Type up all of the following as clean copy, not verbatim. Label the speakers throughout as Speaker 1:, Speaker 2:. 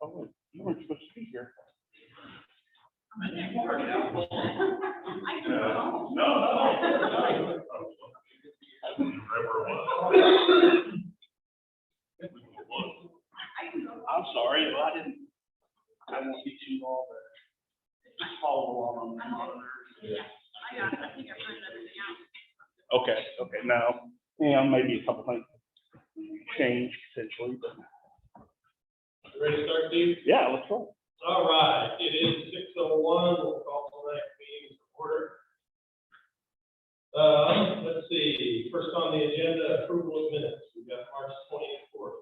Speaker 1: Oh, you weren't supposed to be here. I'm sorry, well, I won't be too long, but just follow along on the monitor. Okay, now, maybe a couple things change potentially, but.
Speaker 2: Ready to start, Steve?
Speaker 1: Yeah, let's go.
Speaker 2: All right, it is 6:01. We'll call tonight's meeting to order. Let's see. First on the agenda, approval of minutes. We've got March 24th.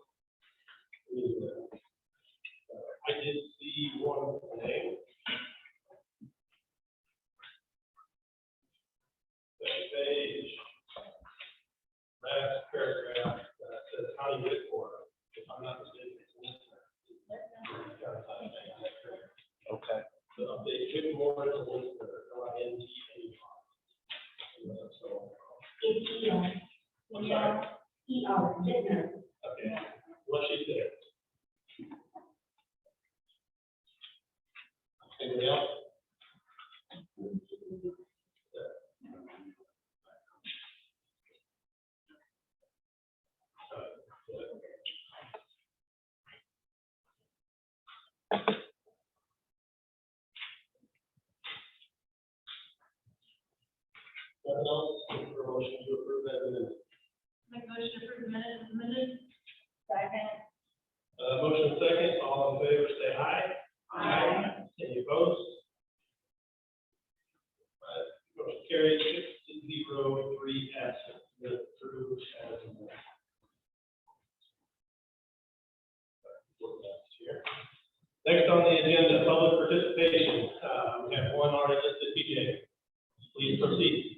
Speaker 2: I did see one today. Second page, last paragraph, says county report. If I'm not mistaken, it's listener.
Speaker 1: Okay.
Speaker 2: So update good more as a listener, NTA. So. I'm sorry.
Speaker 3: Listener.
Speaker 2: Okay. What she said. Anybody else? Nothing else? For a motion to approve that minute.
Speaker 3: Make a motion to approve the minutes as amended. Second.
Speaker 2: Motion second, all in favor, say aye.
Speaker 3: Aye.
Speaker 2: Any opposed? Motion carried 6-0, 3 absent. Minute approved as amended. Next on the agenda, public participation. We have one already listed, PJ. Please proceed.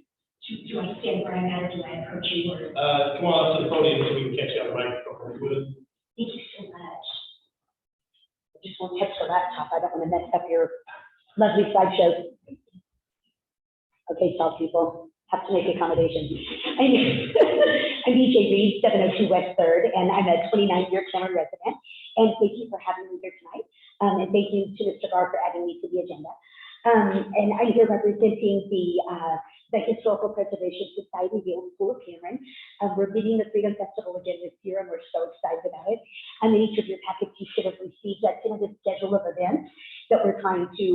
Speaker 3: Do I stand where I'm at, or do I approach you?
Speaker 2: Come on up to the podium so we can catch you on the microphone. Good.
Speaker 3: Thank you so much.
Speaker 4: I just won't touch the laptop. I don't want to mess up your lovely slideshow. Okay, tall people, have to make accommodations. I'm DJ Reed, 702 West 3rd, and I'm a 29-year Cameron resident. And thank you for having me here tonight. And thank you to Mr. Garr for adding me to the agenda. And I'm here representing the Historical Preservation Society, the Old School of Cameron. We're meeting the Freedom Festival again this year, and we're so excited about it. And in each of your packets, you should have received that tentative schedule of events that we're trying to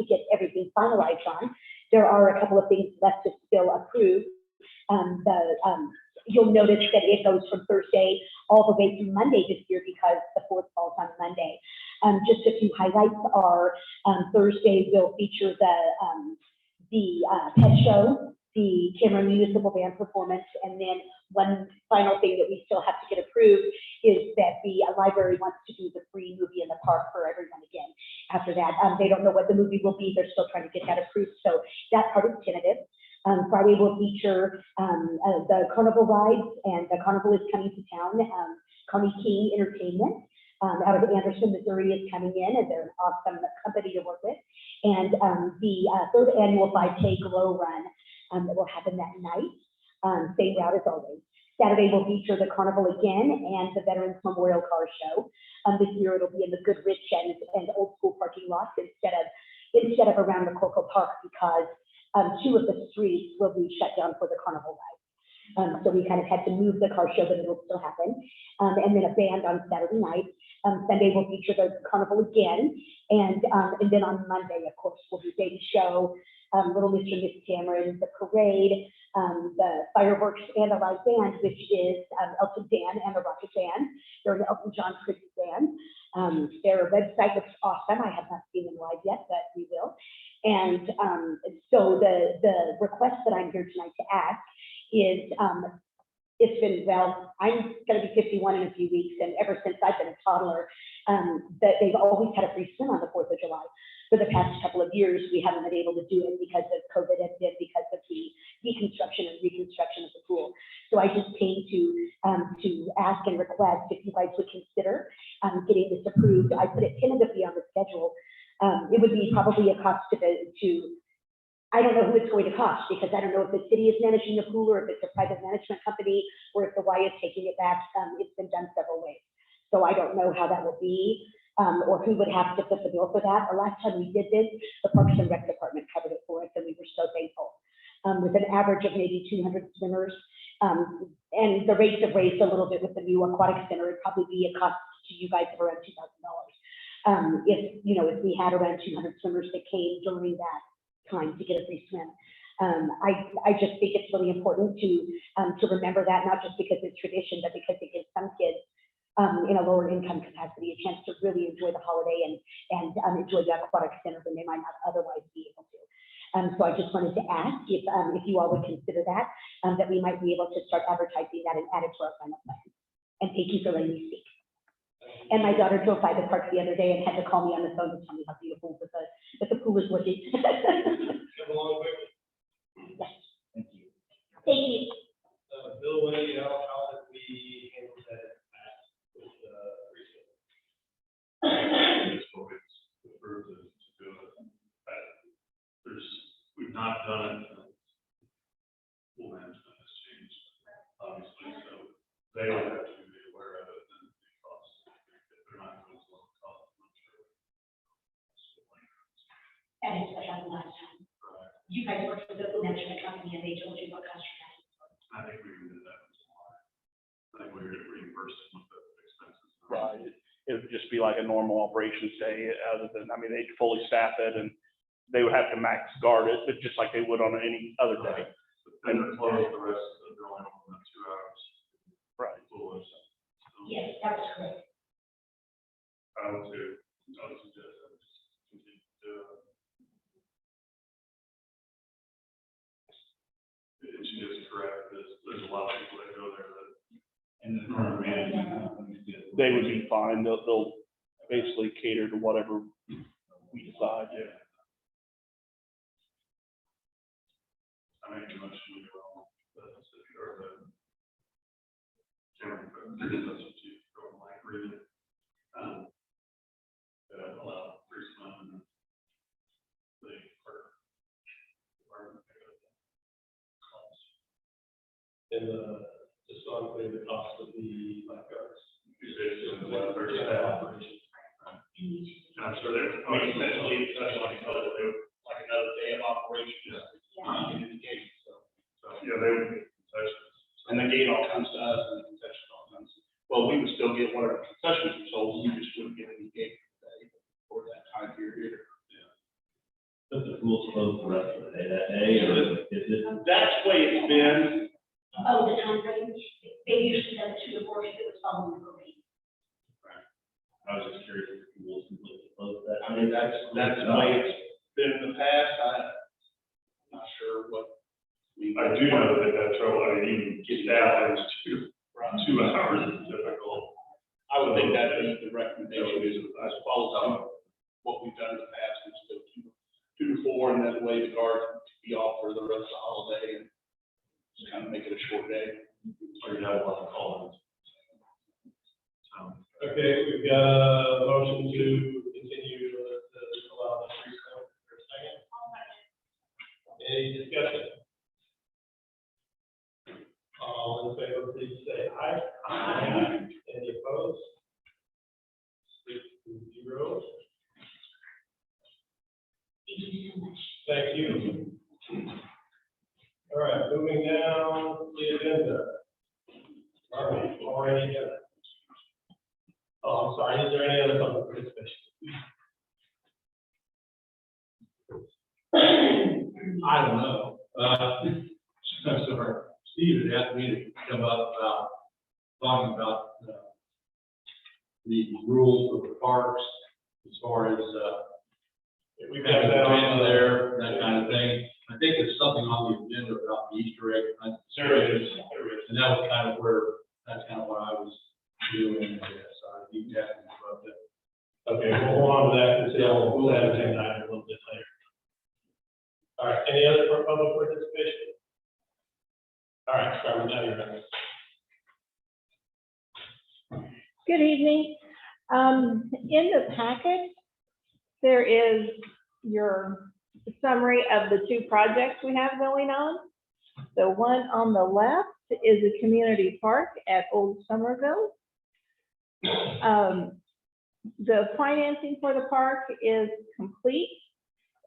Speaker 4: get everything finalized on. There are a couple of things left to still approve. You'll notice that it goes from Thursday all the way to Monday this year because the 4th falls on Monday. Just a few highlights are Thursday will feature the pet show, the Cameron Municipal Band performance, and then one final thing that we still have to get approved is that the library wants to do the free movie in the park for everyone again. After that, they don't know what the movie will be. They're still trying to get that approved. So that part is tentative. Friday will feature the carnival rides, and the carnival is coming to town. Connie King Entertainment out of Anderson, Missouri is coming in, and they're an awesome company to work with. And the 3rd annual 5K Glow Run that will happen that night, same route as always. Saturday will feature the carnival again and the Veterans Memorial Car Show. This year it'll be in the Goodrich and Old School parking lots instead of around the Coco Park because 2 of the streets will be shut down for the carnival ride. So we kind of had to move the car show, but it'll still happen. And then a band on Saturday night. Sunday will feature the carnival again. And then on Monday, of course, will be Baby Show, Little Mr. and Miss Cameron, the parade, the fireworks, and the live band, which is Elton Dan and the Rocket Band. They're an Elton John Christmas band. Their website looks awesome. I have not seen them live yet, but we will. And so the request that I'm here tonight to ask is, it's been, well, I'm going to be 51 in a few weeks, and ever since I've been a toddler, that they've always had a free swim on the 4th of July. For the past couple of years, we haven't been able to do it because of COVID and then because of the deconstruction and reconstruction of the pool. So I just came to ask and request if you guys would consider getting this approved. I put it tentatively on the schedule. It would be probably a cost I don't know who it's going to cost, because I don't know if the city is managing the pool or if it's a private management company or if the Y is taking it back. It's been done several ways. So I don't know how that will be, or who would have to foot the bill for that. The last time we did this, the Parks and Rec Department covered it for us, and we were so thankful. With an average of maybe 200 swimmers, and the rates have raised a little bit with the new aquatic center. It'd probably be a cost to you guys of around $2,000. If we had around 200 swimmers that came during that time to get a free swim. I just think it's really important to remember that, not just because it's tradition, but because it gives some kids in a lower income capacity a chance to really enjoy the holiday and enjoy the aquatic center when they might not otherwise be able to. So I just wanted to ask if you all would consider that we might be able to start advertising that and add it to our final plan. And thank you for letting me speak. And my daughter drove by the park the other day and had to call me on the phone to tell me how beautiful the pool is looking.
Speaker 2: Come along quickly.
Speaker 4: Yes.
Speaker 1: Thank you.
Speaker 4: Thank you.
Speaker 2: Bill, how did we handle that with recent?
Speaker 5: It's always preferred to do it. We've not done it. Pool management has changed, obviously, so they would have to be aware of it and the costs. If they're not going to low cost, I'm sure.
Speaker 3: That is what happened last time. You guys worked with the pool management company and they told you what cost you had.
Speaker 5: I think we did that. I think we were reimbursed them with the expenses.
Speaker 1: Right. It would just be like a normal operations day, other than, they'd fully staff it and they would have to max guard it, but just like they would on any other day.
Speaker 5: And then close the rest of the drawing in 2 hours.
Speaker 1: Right.
Speaker 5: Pool is.
Speaker 3: Yes, that was correct.
Speaker 5: I would suggest that we just continue to do it. And she is correct, there's a lot of people that go there that.
Speaker 1: And the current management, they would be fine. They'll basically cater to whatever we decide. Yeah.
Speaker 5: I make a motion to go, the city or the chairman, that's what you go like, really. Allow free swim and the park department to pick up the cost.
Speaker 2: And just on the cost of the lifeguards.
Speaker 5: It's their staff. And I'm sure they're,
Speaker 1: Essentially, like another day of operation. Indication,
Speaker 5: yeah, they would get concessions.
Speaker 1: and the gate all comes to us and the concession all comes. Well, we would still get whatever concessions were sold, we just wouldn't get any gate for that time period.
Speaker 6: But the pool's closed the rest of the day that day, or is it?
Speaker 1: That's the way it's been.
Speaker 3: Oh, the time frame, they usually have 2 to 4 if it was following the parade.
Speaker 6: I was just curious if the pool was completely closed that.
Speaker 1: That's the way it's been in the past. I'm not sure what.
Speaker 5: I do know that that trouble, even get down is 2 hours is difficult.
Speaker 1: I would think that'd be the recommendation is, I suppose, what we've done in the past, is go 2 to 4, and that way the guards can be off for the rest of the holiday, and just kind of make it a short day.
Speaker 5: Or you have a lot of call-ins.
Speaker 2: Okay, we've got a motion to continue to allow the free swim for a second. Any discussion? All in favor, please say aye. Aye. Any opposed? 6-0.
Speaker 3: Thank you so much.
Speaker 2: Thank you. All right, moving down the agenda. Already done. Oh, I'm sorry, is there any other public participation?
Speaker 7: I don't know. Sorry, Steve had asked me to come up about talking about the rules of the parks as far as
Speaker 2: We've got that on
Speaker 7: there, that kind of thing. I think there's something on the agenda about the Easter egg.
Speaker 2: There is.
Speaker 7: And that was kind of where, that's kind of what I was doing, I guess. You asked me about that.
Speaker 2: Okay, we'll hold on to that until we'll have it a little bit later. All right, any other public participation? All right, Carmen, now you're ready.
Speaker 8: Good evening. In the packet, there is your summary of the two projects we have going on. The one on the left is a community park at Old Somerville. The financing for the park is complete,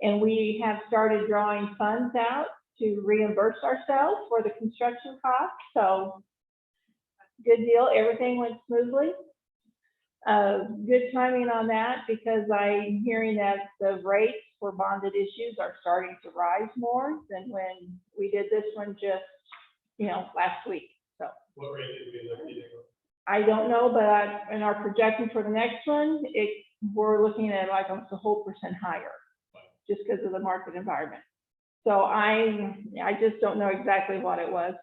Speaker 8: and we have started drawing funds out to reimburse ourselves for the construction costs. So good deal, everything went smoothly. Good timing on that, because I'm hearing that the rates for bonded issues are starting to rise more than when we did this one just, last week. So
Speaker 2: What rate did we look at?
Speaker 8: I don't know, but in our projection for the next one, we're looking at like almost a whole % higher, just because of the market environment. So I just don't know exactly what it was.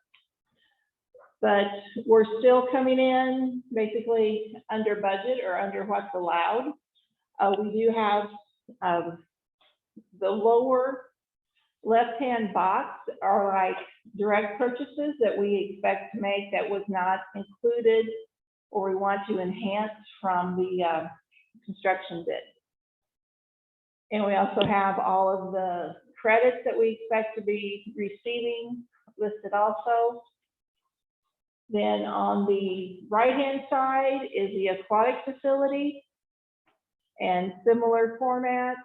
Speaker 8: But we're still coming in basically under budget or under what's allowed. We do have the lower left-hand box are like direct purchases that we expect to make that was not included or we want to enhance from the construction bid. And we also have all of the credits that we expect to be receiving listed also. Then on the right-hand side is the Aquatic Facility and similar format.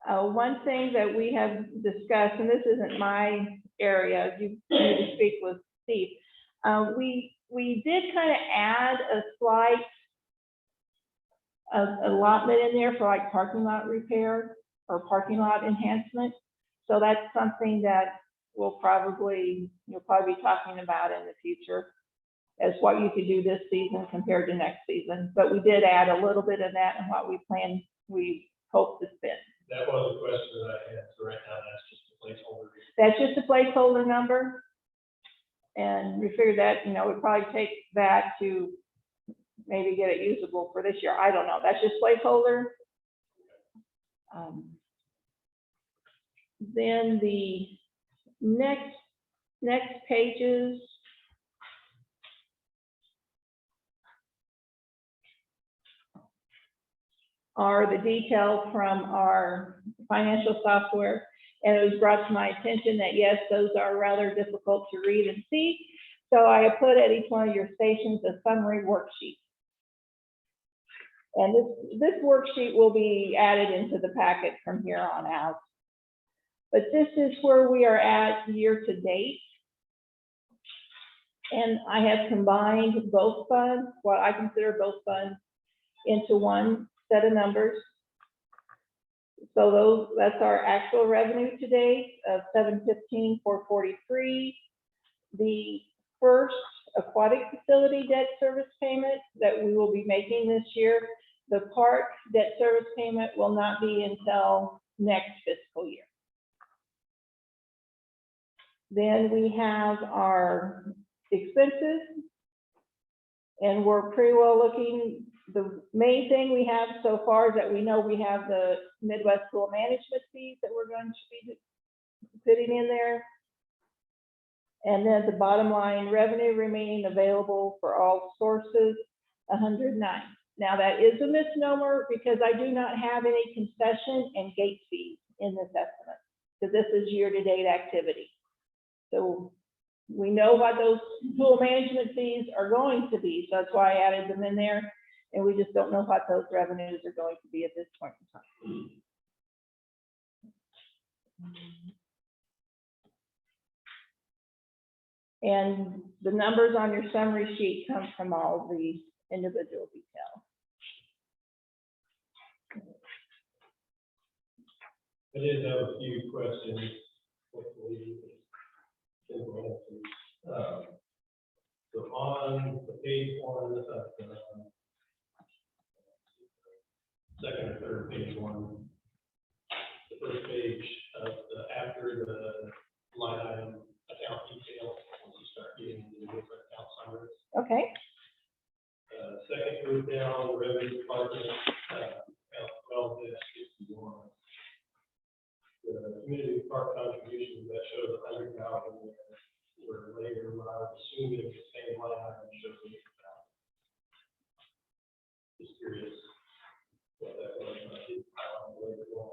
Speaker 8: One thing that we have discussed, and this isn't my area, you need to speak with Steve. We did kind of add a slight allotment in there for like parking lot repair or parking lot enhancement. So that's something that you'll probably be talking about in the future as what you could do this season compared to next season. But we did add a little bit of that in what we hope to spend.
Speaker 2: That was the question that I had, so right now that's just a placeholder.
Speaker 8: That's just a placeholder number. And we figured that, we'd probably take that to maybe get it usable for this year. I don't know. That's just placeholder. Then the next pages are the details from our financial software. And it was brought to my attention that, yes, those are rather difficult to read and see. So I put at each one of your stations a summary worksheet. And this worksheet will be added into the packet from here on out. But this is where we are at year to date. And I have combined both funds, what I consider both funds, into one set of numbers. So that's our actual revenue to date of $715,443. The first aquatic facility debt service payment that we will be making this year, the park debt service payment will not be until next fiscal year. Then we have our expenses, and we're pretty well looking. The main thing we have so far is that we know we have the Midwest Pool Management fees that we're going to be putting in there. And then the bottom line revenue remaining available for all sources, 109. Now that is a misnomer because I do not have any concession and gate fees in this estimate, because this is year-to-date activity. So we know what those pool management fees are going to be, so that's why I added them in there. And we just don't know what those revenues are going to be at this point in time. And the numbers on your summary sheet come from all the individual details.
Speaker 2: I did have a few questions. Hopefully, so on the page one, second or third page one, the first page of after the line item account detail, once you start getting into the different account summaries.
Speaker 8: Okay.
Speaker 2: Second the revenue department, well, this 61. The community park contributions that shows $100,000 where later, what I would assume is the same line item shows $100,000. Just curious what that was. I didn't highlight the labor law.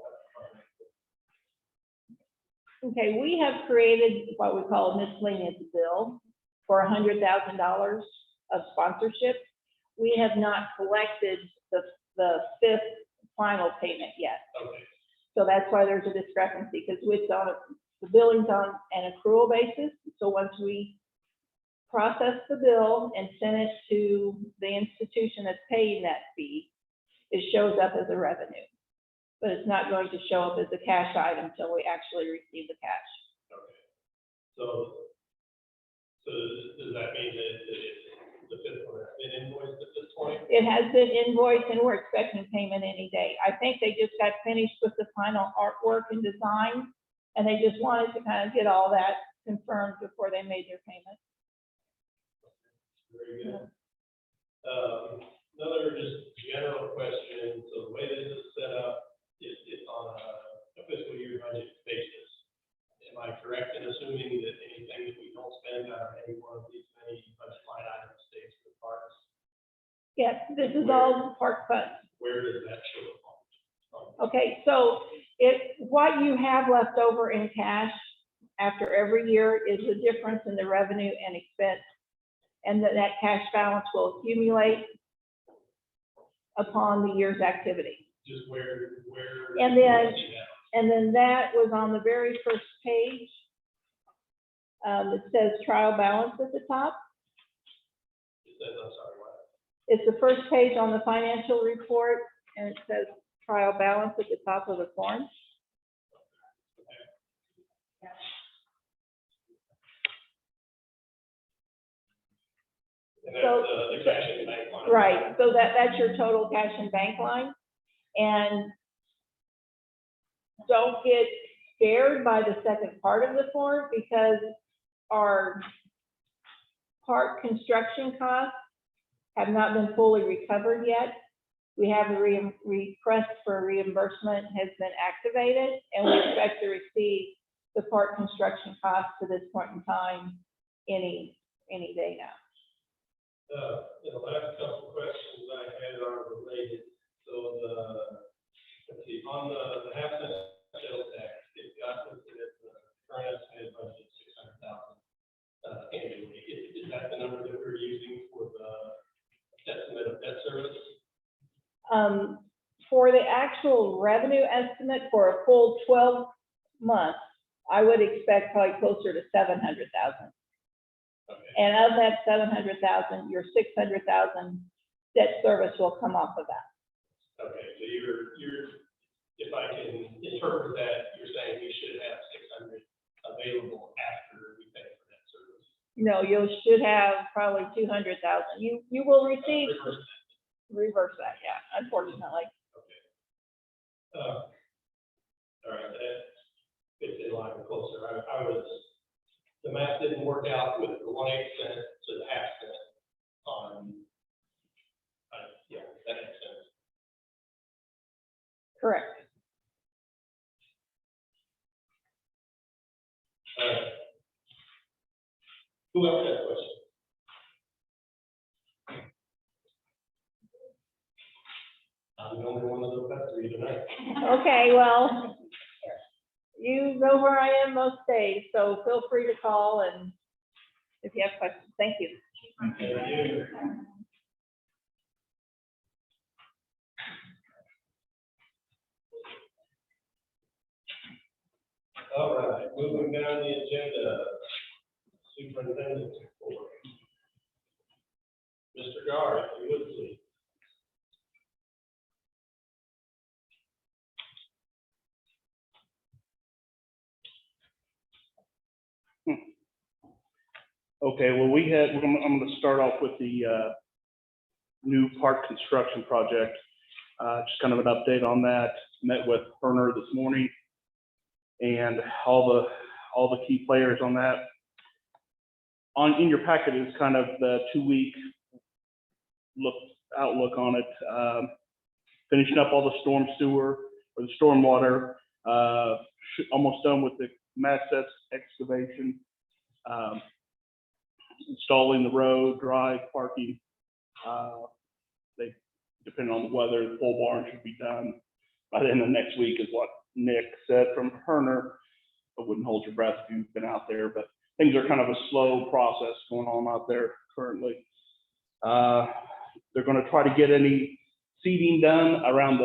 Speaker 8: Okay, we have created what we call a miscellaneous bill for $100,000 of sponsorship. We have not collected the fifth final payment yet.
Speaker 2: Okay.
Speaker 8: So that's why there's a discrepancy, because with the billing's on an accrual basis. So once we process the bill and send it to the institution that's paying that fee, it shows up as a revenue. But it's not going to show up as a cash item until we actually receive the cash.
Speaker 2: Okay. So does that mean that the fifth one has been invoiced at this point?
Speaker 8: It has been invoiced and we're expecting payment any day. I think they just got finished with the final artwork and design, and they just wanted to kind of get all that confirmed before they made their payment.
Speaker 2: Very good. Another just general question. So the way this is set up, it's on a fiscal year budget basis. Am I correct in assuming that anything that we don't spend out of any one of these many budget line items stays for the parks?
Speaker 8: Yes, this is all park funds.
Speaker 2: Where does that show up?
Speaker 8: Okay, so what you have left over in cash after every year is the difference in the revenue and expense. And that cash balance will accumulate upon the year's activity.
Speaker 2: Just where?
Speaker 8: And then that was on the very first page. It says trial balance at the top.
Speaker 2: It says, I'm sorry, what?
Speaker 8: It's the first page on the financial report, and it says trial balance at the top of the form.
Speaker 2: And that's
Speaker 8: So-
Speaker 2: the cash in bank line.
Speaker 8: Right, so that's your total cash and bank line. And don't get scared by the second part of the form, because our park construction costs have not been fully recovered yet. We have a request for reimbursement has been activated, and we expect to receive the park construction costs to this point in time any day now.
Speaker 2: The last couple of questions I had are related. So let's see, on the half-cent sales tax, it got listed as the current estimated budget of $600,000 annually. Is that the number that we're using for the estimate of debt service?
Speaker 8: For the actual revenue estimate for a full 12 months, I would expect probably closer to 700,000.
Speaker 2: Okay.
Speaker 8: And of that 700,000, your 600,000 debt service will come off of that.
Speaker 2: Okay, so you're, if I can interpret that, you're saying we should have 600 available after we pay for that service.
Speaker 8: No, you should have probably 200,000. You will receive, reverse that, yeah, unfortunately.
Speaker 2: Okay. All right, that fits in line closer. I was, the math didn't work out with the 1/8 cent to the half cent on, yeah, that makes sense.
Speaker 8: Correct.
Speaker 2: All right. Who else has a question? I'm the only one that'll cut for you tonight.
Speaker 8: Okay, well, you know where I am most days, so feel free to call and if you have questions. Thank you.
Speaker 2: Thank you. All right, moving down the agenda, Superintendent Report. Mr. Gar, if you would please.
Speaker 1: Okay, well, I'm gonna start off with the new park construction project. Just kind of an update on that. Met with Turner this morning and all the key players on that. In your packet is kind of the 2-week look outlook on it. Finishing up all the storm sewer or the storm water, almost done with the mass excavation. Installing the road, drive, parking. They, depending on the weather, the pole barn should be done by the end of next week is what Nick said from Herner. I wouldn't hold your breath if you've been out there, but things are kind of a slow process going on out there currently. They're going to try to get any seeding done around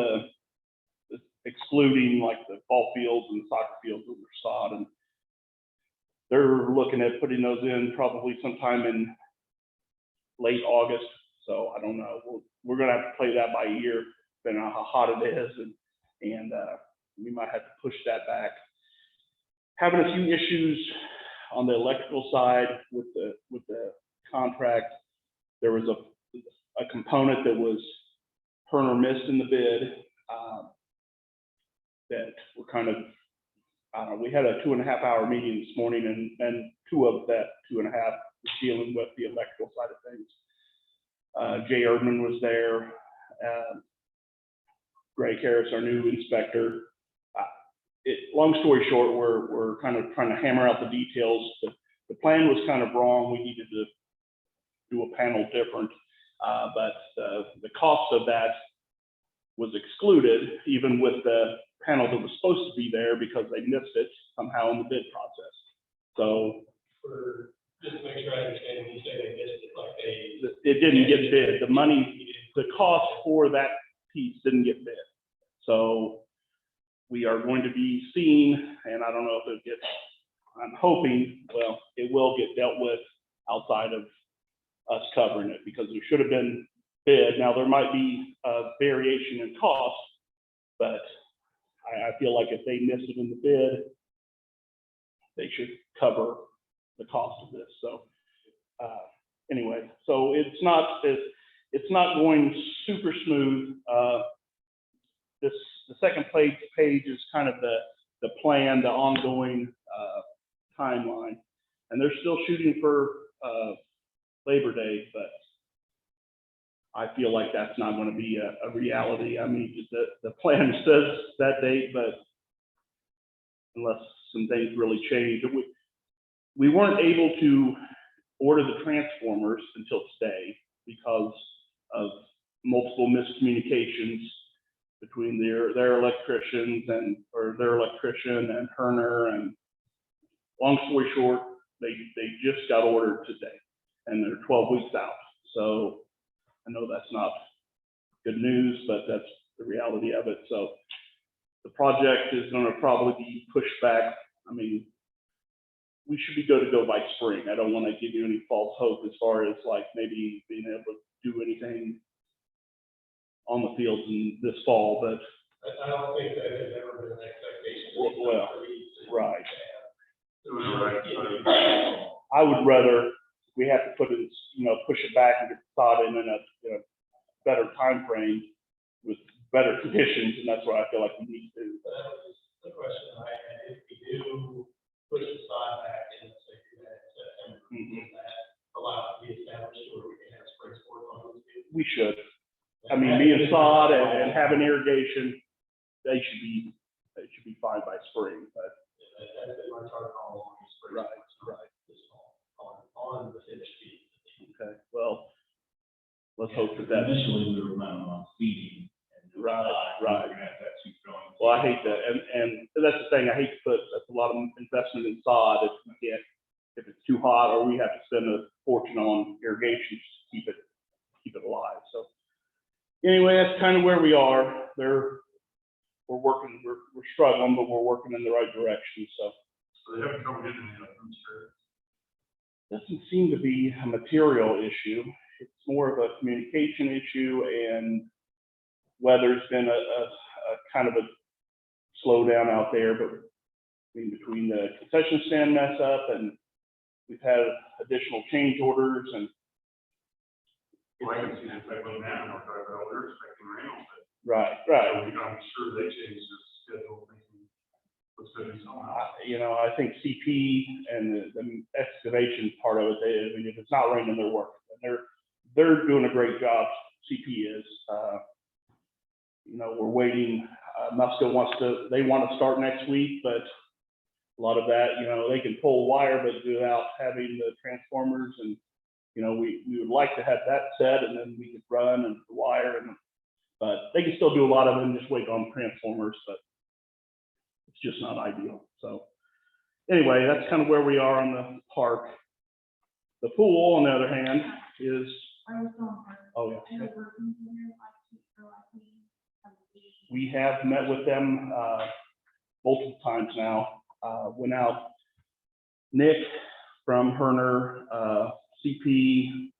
Speaker 1: excluding like the ball fields and soccer fields that are sod, and they're looking at putting those in probably sometime in late August. So I don't know. We're going to have to play that by ear, depending on how hot it is, and we might have to push that back. Having a few issues on the electrical side with the contract. There was a component that was Herner missed in the bid, that we're kind of, we had a 2.5 hour meeting this morning, and 2 of that 2.5 was dealing with the electrical side of things. Jay Erdman was there, Greg Harris, our new inspector. Long story short, we're kind of trying to hammer out the details. The plan was kind of wrong. We needed to do a panel different, but the cost of that was excluded, even with the panel that was supposed to be there, because they missed it somehow in the bid process. So,
Speaker 2: Just to make sure I understand, when you say they missed it, like
Speaker 1: it didn't get bid. The money, the cost for that piece didn't get bid. So we are going to be seeing, and I don't know if it gets, I'm hoping, well, it will get dealt with outside of us covering it, because it should have been bid. Now, there might be a variation in cost, but I feel like if they missed it in the bid, they should cover the cost of this. So anyway, so it's not going super smooth. The second page is kind of the plan, the ongoing timeline, and they're still shooting for Labor Day, but I feel like that's not going to be a reality. I mean, the plan says that date, but unless some things really change, we weren't able to order the transformers until today because of multiple miscommunications between their electricians or their electrician and Herner. And long story short, they just got ordered today, and they're 12 weeks out. So I know that's not good news, but that's the reality of it. So the project is going to probably be pushed back. I mean, we should be good to go by spring. I don't want to give you any false hope as far as like maybe being able to do anything on the fields in this fall, but
Speaker 2: I don't think that has ever been an expectation.
Speaker 1: Well, right.
Speaker 2: Yeah.
Speaker 1: I would rather we have to put it, push it back and get the sod in a better time frame with better conditions, and that's what I feel like we need to do.
Speaker 2: That was the question I had. If we do push the sod back in, let's say, September, does that allow it to be established, or we can have spring sports on those fields?
Speaker 1: We should. I mean, being sod and having irrigation, they should be fine by spring. But
Speaker 2: that's been my target all along. Spring
Speaker 1: right.
Speaker 2: This fall on the finished field.
Speaker 1: Okay. Well, let's hope that.
Speaker 6: Initially, we were running on seeding.
Speaker 1: Right.
Speaker 6: We're gonna have that keep going.
Speaker 1: Well, I hate that, and that's the thing. I hate to put that's a lot of investment in sod if it's too hot, or we have to spend a fortune on irrigation to keep it alive. So anyway, that's kind of where we are. We're working. We're struggling, but we're working in the right direction. So
Speaker 5: they haven't trouble getting any food service.
Speaker 1: doesn't seem to be a material issue. It's more of a communication issue, and weather's been a kind of a slowdown out there, but between the concession stand mess up, and we've had additional change orders, and
Speaker 5: Well, I can see that type of now, they're expecting rain on it.
Speaker 1: right.
Speaker 5: So I'm sure they changed the schedule, thinking what's going to be somehow.
Speaker 1: I think CP and the excavation part of it, if it's not raining, they're working. And they're doing a great job CP is. You know, we're waiting, Musco they want to start next week, but a lot of that, you know, they can pull wire, but without having the transformers, and, you know, we would like to have that set, and then we could run and wire, but they can still do a lot of them, just wait on transformers, but it's just not ideal. So anyway, that's kind of where we are on the park. The pool, on the other hand, is, oh yeah. We have met with them multiple times now. Went out, Nick from Herner, CP,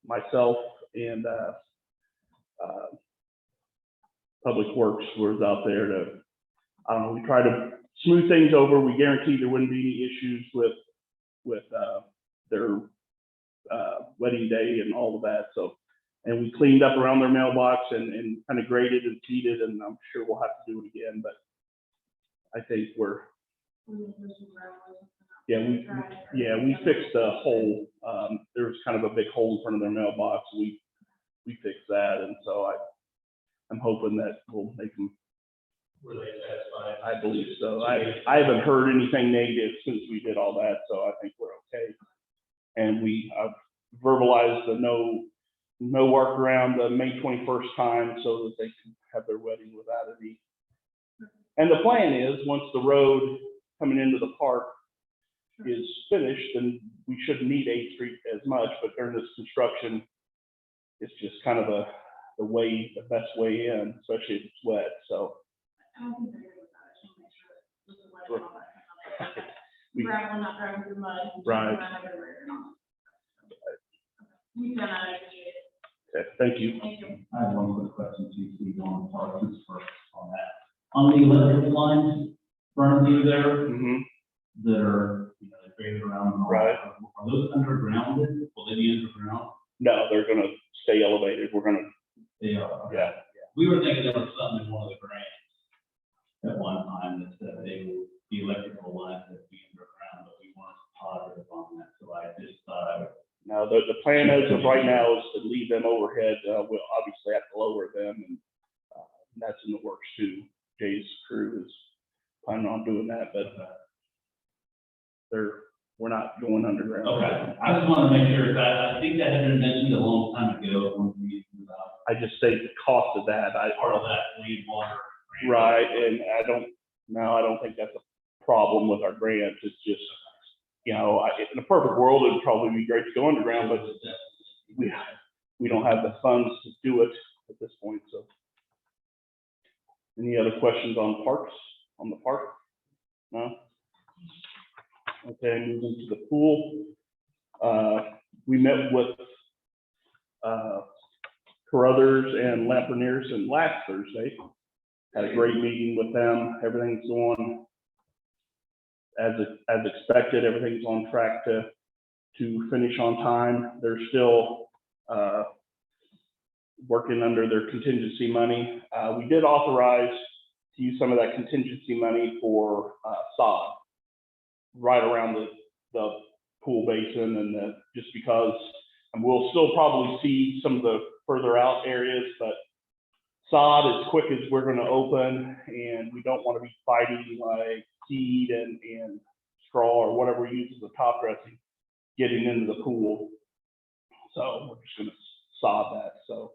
Speaker 1: myself, and Public Works was out there to, I don't know, we tried to smooth things over. We guaranteed there wouldn't be any issues with their wedding day and all of that. So, and we cleaned up around their mailbox and kind of graded and seeded, and I'm sure we'll have to do it again, but I think we fixed the hole. There was kind of a big hole in front of their mailbox. We fixed that, and so I'm hoping that we'll make them.
Speaker 2: Were they satisfied?
Speaker 1: I believe so. I haven't heard anything negative since we did all that, so I think we're okay. And we verbalized the no workaround the May 21st time, so that they can have their wedding without any. And the plan is, once the road coming into the park is finished, then we shouldn't need 8th Street as much, but during this construction, it's just kind of the best way in, especially if it's wet, so.
Speaker 9: Gravel, not gravel through mud.
Speaker 1: Right.
Speaker 9: We've done that every year.
Speaker 1: Okay, thank you.
Speaker 9: Thank you.
Speaker 6: I have one quick question, Chief, we go on parks first on that. On the electrical lines, front of you there,
Speaker 1: Mhm.
Speaker 6: that are, you know, they faded around. and all
Speaker 1: Right.
Speaker 6: that, Are those underground? Will they be underground?
Speaker 1: No, they're gonna stay elevated. We're gonna,
Speaker 6: They are.
Speaker 1: yeah.
Speaker 6: We were thinking there was something in one of the grants at one time that said they would be electrical lines that would be underground, but we weren't positive on that, so I just thought I would.
Speaker 1: Now, the plan as of right now is to leave them overhead. We'll obviously have to lower them, and that's in the works too. Jay's crew is planning on doing that, but we're not going underground.
Speaker 6: Okay, I just wanted to make sure, that I think that had been mentioned a long time ago when we moved out.
Speaker 1: I just say the cost of that,
Speaker 6: Part of that clean water. grant.
Speaker 1: right, and I don't think that's a problem with our grants. It's just, you know, in a perfect world, it'd probably be great to go underground, but we don't have the funds to do it at this point, so. Any other questions on the park? No? Okay, moving to the pool. We met with Carruthers and Lampernearson last Thursday. Had a great meeting with them. Everything's going as expected. Everything's on track to finish on time. They're still working under their contingency money. We did authorize to use some of that contingency money for sod right around the pool basin, and just because, and we'll still probably see some of the further out areas, but sod, as quick as we're going to open, and we don't want to be fighting like seed and straw or whatever we use as a top dressing getting into the pool. So we're just going to sod that. So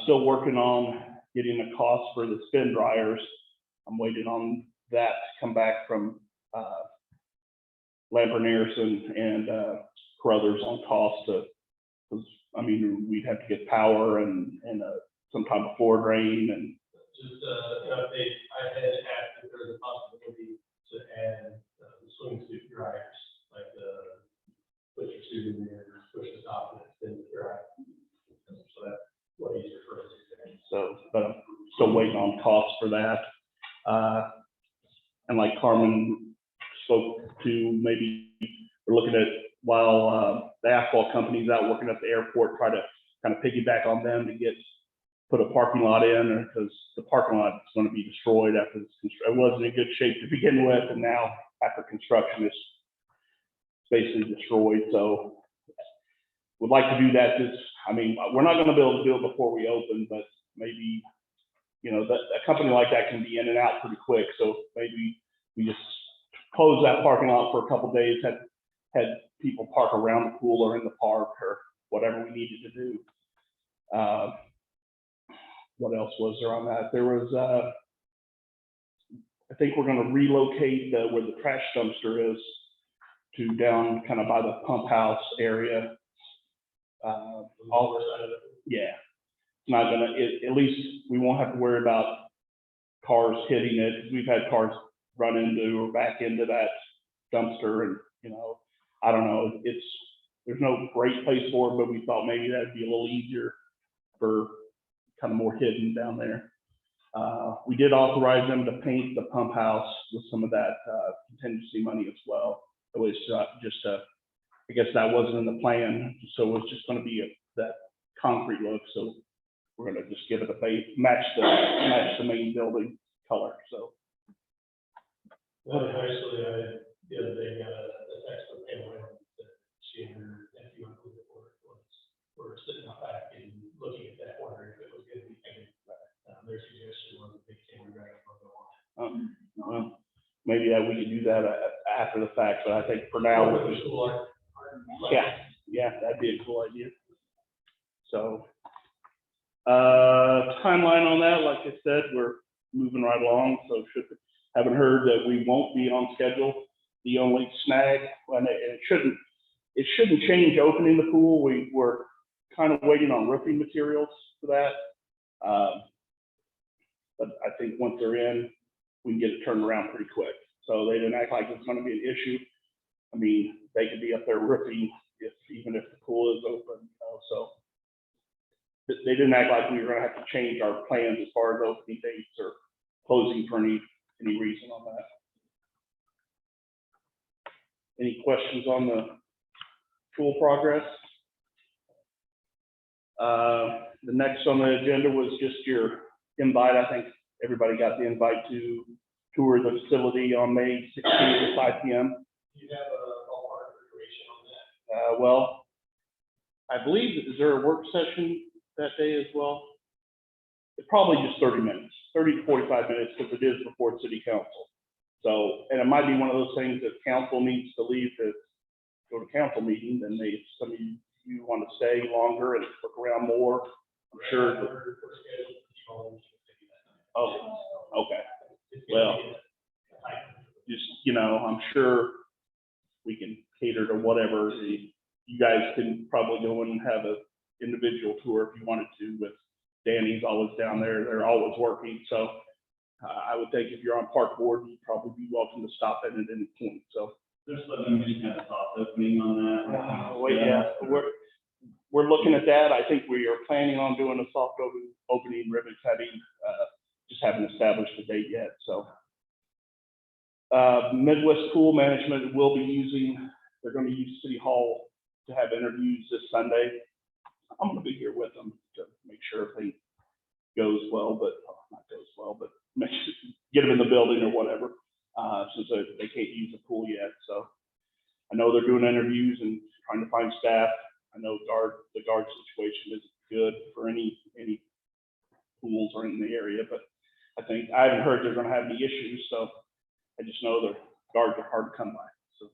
Speaker 1: still working on getting a cost for the spin dryers. I'm waiting on that to come back from Lampernearson and Carruthers on cost to, because I mean, we'd have to get power and some type of floor drain and.
Speaker 2: Just, I had asked if there's a possibility to add the swimsuit dryers, like put your suit in there, push the top and then dry. So that's what he's referring to.
Speaker 1: So, but I'm still waiting on costs for that. And like Carmen spoke to, maybe we're looking at, while the asphalt company's out working at the airport, try to kind of piggyback on them to put a parking lot in, because the parking lot is going to be destroyed after this construction. It wasn't in good shape to begin with, and now after construction, it's basically destroyed. So would like to do that we're not gonna be able to do it before we open, but maybe, a company like that can be in and out pretty quick, so maybe we just close that parking lot for a couple days, had people park around the pool or in the park or whatever we needed to do. What else was there on that? There was, I think we're gonna relocate where the trash dumpster is to down kind of by the pump house area. Yeah, it's not gonna, at least we won't have to worry about cars hitting it. We've had cars run into or back into that dumpster and, I don't know, there's no great place for it, but we thought maybe that'd be a little easier for kind of more hidden down there. We did authorize them to paint the pump house with some of that contingency money as well. It was just I guess that wasn't in the plan, so it was just gonna be that concrete look, so we're gonna just give it a base, match the main building color, so.
Speaker 2: Well, actually, the other day got a text from Pamela that she and her nephew were sitting out back and looking at that, wondering if it was gonna be painted. Their suggestion was a big Camry dragon logo on it.
Speaker 1: Well, maybe we could do that after the fact, but I think for now.
Speaker 2: Or the school art.
Speaker 1: Yeah, that'd be a cool idea. So, timeline on that, like I said, we're moving right along, so haven't heard that we won't be on schedule. The only snag, and it shouldn't change opening the pool. We're kind of waiting on roofing materials for that. But I think once they're in, we can get it turned around pretty quick. So they didn't act like it's gonna be an issue. I mean, they could be up there roofing even if the pool is open, so. They didn't act like we were gonna have to change our plans as far as opening dates or closing for any reason on that. Any questions on the pool progress? The next on the agenda was just your invite. I think everybody got the invite to tour the facility on May 16th at 5 p.m.
Speaker 2: Do you have a ballpark information on that?
Speaker 1: Well, I believe, is there a work session that day as well? It's probably just 30 minutes, 30 to 45 minutes, because it is before city council. So, and it might be one of those things that council needs to leave to go to council meeting, then some of you want to stay longer and look around more. I'm sure.
Speaker 2: We're scheduled to call them.
Speaker 1: Oh, okay. Well, just, I'm sure we can cater to whatever. You guys can probably go in and have an individual tour if you wanted to, with Danny's always down there. They're always working. So I would think if you're on park board, you'd probably be welcome to stop in at any point. So
Speaker 6: There's any kind of soft opening on that?
Speaker 1: yeah, we're looking at that. I think we are planning on doing a soft opening, ribbon cutting, just haven't established a date yet. So Midwest Pool Management will be they're going to use City Hall to have interviews this Sunday. I'm going to be here with them to make sure everything goes well, but get them in the building or whatever, since they can't use the pool yet. So I know they're doing interviews and trying to find staff. I know the guard situation isn't good for any pools or in the area, but I haven't heard they're going to have any issues. So I just know the guards are hard to come by. So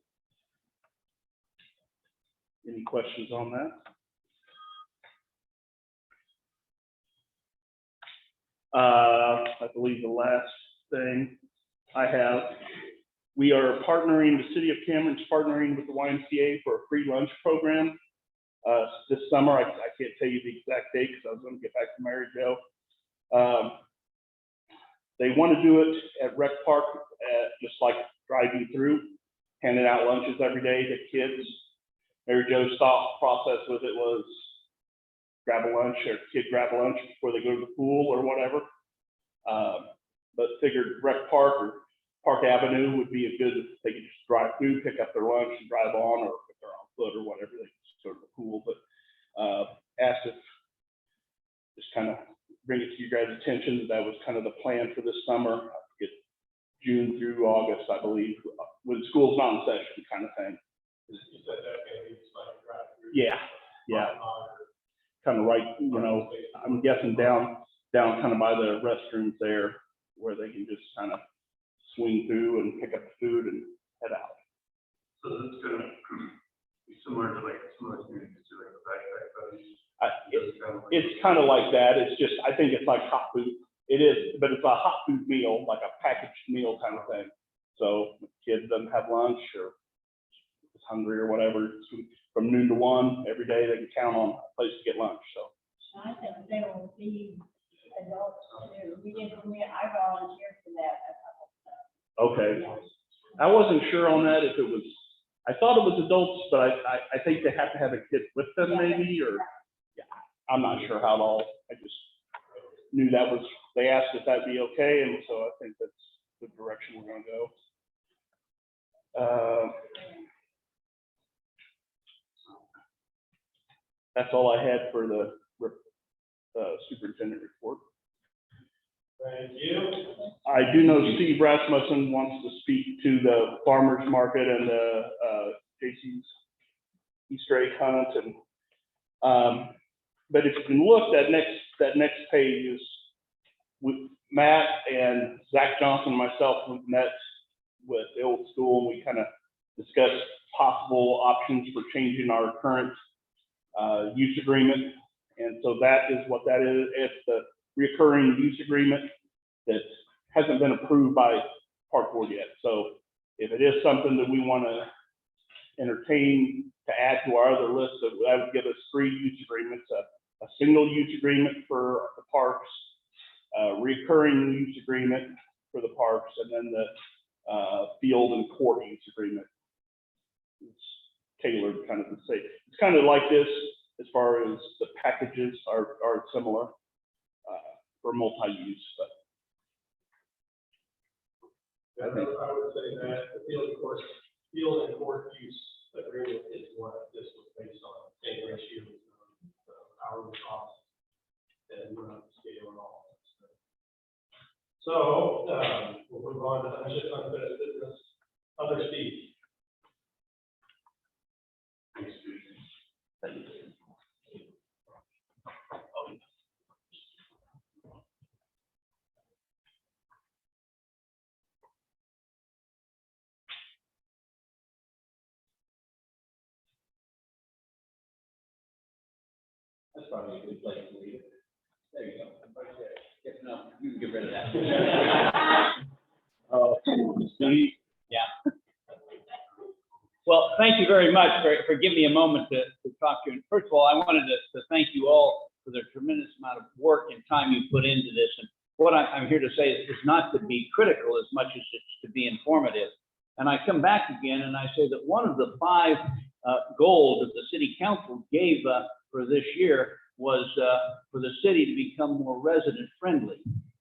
Speaker 1: any questions on that? I believe the last thing I have, we are partnering, the city of Cameron's partnering with the Ymca for a free lunch program this summer. I can't tell you the exact date because I was going to get back to Mary Jo. They want to do it at Rec Park, just like driving through, handing out lunches every day to kids. Mary Jo's thought process with it was grab a lunch, or kid grab a lunch before they go to the pool or whatever. But figured Rec Park or Park Avenue would be a good, they could just drive through, pick up their lunch and drive on, or if they're on foot or whatever, they just go to the pool. But asked if, just kind of bring it to you guys' attention, that was kind of the plan for this summer. I forget, June through August, I believe, when school's not in session kind of thing.
Speaker 2: You said that, okay, it's like drive through.
Speaker 1: Yeah, Yeah. Kind of right, you know, I'm guessing down kind of by the restrooms there, where they can just kind of swing through and pick up the food and head out.
Speaker 5: So it's gonna be similar to like some of the communities do, like the backpack buddies.
Speaker 1: It's kind of like that. It's just, I think it's like hot food. It is, but it's a hot food meal, like a packaged meal kind of thing. So kids doesn't have lunch or is hungry or whatever, from noon to 1 every day, they can count on a place to get lunch, so.
Speaker 10: I think they will be adults too. I volunteered for that a couple of times.
Speaker 1: Okay. I wasn't sure on that, if it was, I thought it was adults, but I think they have to have a kid with them maybe, or, yeah, I'm not sure how it all, I just knew that was, they asked if that'd be okay, and so I think that's the direction we're gonna go. That's all I had for the superintendent report.
Speaker 2: Thank you.
Speaker 1: I do know Steve Rasmussen wants to speak to the farmer's market and the JC's Easter egg hunt, and but if you can look, that next page is with Matt and Zach Johnson and myself. We met with the old school, and we kind of discussed possible options for changing our current use agreement. And so that is what that is. It's the recurring use agreement that hasn't been approved by park board yet. So if it is something that we want to entertain to add to our other list, that would give us 3 use agreements: a single use agreement for the parks, a recurring use agreement for the parks, and then the field and court use agreement. It's tailored kind of the same. It's kind of like this as far as the packages are similar for multi-use, but.
Speaker 2: I would say that the field and court use agreement is what this was based on, same ratio, hourly cost, and scale and all. So, we'll move on to unfinished business, other Steve.
Speaker 6: That's probably a good place to leave it. There you go. If not, you can get rid of that.
Speaker 1: Steve?
Speaker 11: Yeah. Well, thank you very much for giving me a moment to talk to you. And first of all, I wanted to thank you all for the tremendous amount of work and time you put into this. And what I'm here to say is not to be critical as much as it's to be informative. And I come back again and I say that one of the 5 goals that the city council gave for this year was for the city to become more resident friendly.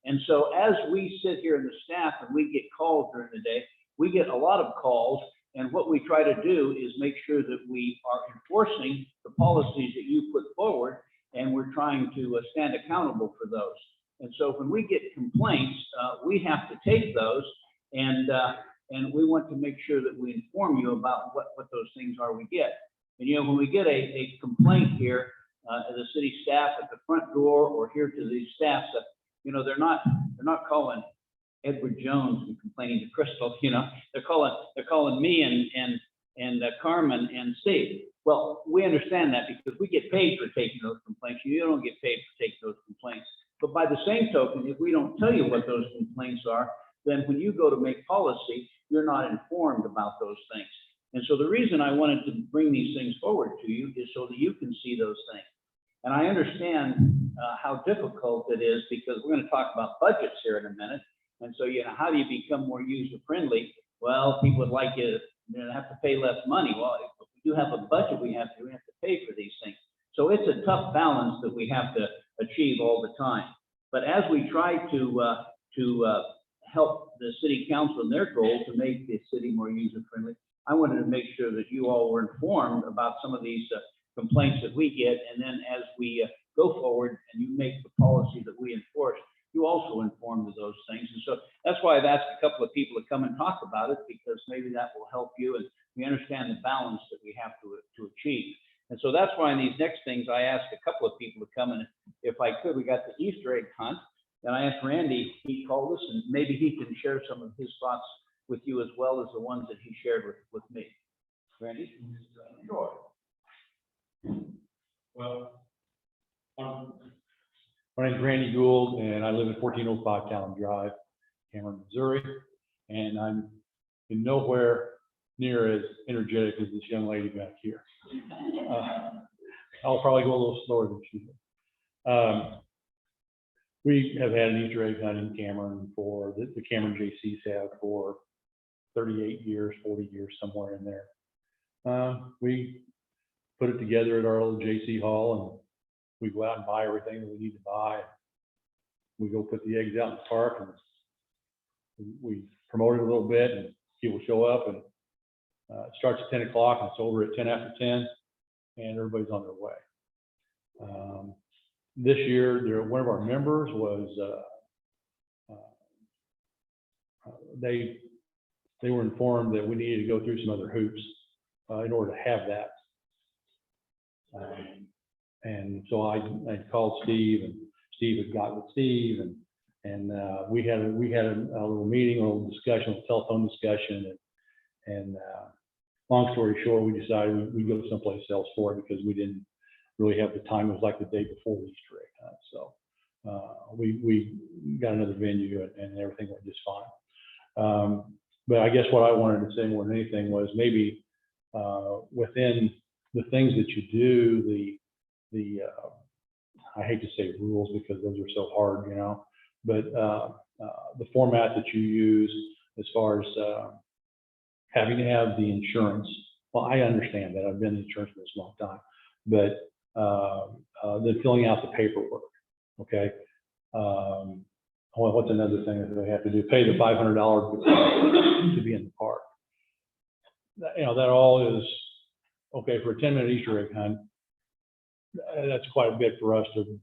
Speaker 11: And so as we sit here in the staff and we get calls during the day, we get a lot of calls. And what we try to do is make sure that we are enforcing the policies that you put forward, and we're trying to stand accountable for those. And so when we get complaints, we have to take those, and we want to make sure that we inform you about what those things are we get. And you know, when we get a complaint here, as a city staff at the front door or here to these staffs, you know, they're not calling Edward Jones and complaining to Crystal. You know, they're calling me and Carmen and Steve. Well, we understand that because we get paid for taking those complaints. You don't get paid for taking those complaints. But by the same token, if we don't tell you what those complaints are, then when you go to make policy, you're not informed about those things. And so the reason I wanted to bring these things forward to you is so that you can see those things. And I understand how difficult it is, because we're going to talk about budgets here in a minute. And so, you know, how do you become more user-friendly? Well, people would like you to have to pay less money. Well, if we do have a budget, we have to pay for these things. So it's a tough balance that we have to achieve all the time. But as we try to help the city council in their goal to make the city more user-friendly, I wanted to make sure that you all were informed about some of these complaints that we get. And then as we go forward and you make the policy that we enforce, you also informed of those things. And so that's why I've asked a couple of people to come and talk about it, because maybe that will help you, and we understand the balance that we have to achieve. And so that's why in these next things, I asked a couple of people to come, and if I could, we got the Easter egg hunt. And I asked Randy, he called us, and maybe he can share some of his thoughts with you as well as the ones that he shared with me. Randy?
Speaker 7: Sure. Well, my name's Randy Gould, and I live at 1405 Talon Drive, Cameron, Missouri. And I'm in nowhere near as energetic as this young lady back here. I'll probably go a little slower than she did. We have had an Easter egg hunt in Cameron for, the Cameron JCs have for 38 years, 40 years, somewhere in there. We put it together at our little JC hall, and we go out and buy everything that we need to buy. We go put the eggs out in the park, and we promote it a little bit, and people show up, and it starts at 10 o'clock, and it's over at 10 after 10, and everybody's on their way. This year, one of our members was, they were informed that we needed to go through some other hoops in order to have that. And so I called Steve, and Steve had got with Steve, and we had a little meeting, a little discussion, a telephone discussion, and long story short, we decided we'd go someplace else for it because we didn't really have the time. It was like the day before the Easter egg hunt, so we got another venue, and everything went just fine. But I guess what I wanted to say more than anything was maybe within the things that you do, I hate to say rules because those are so hard, you know, but the format that you use as far as having to have the insurance. Well, I understand that. I've been in insurance for this long time, but then filling out the paperwork, okay? What's another thing that they have to do? Pay the $500 to be in the park. You know, that all is, okay, for a 10-minute Easter egg hunt, that's quite a bit for us to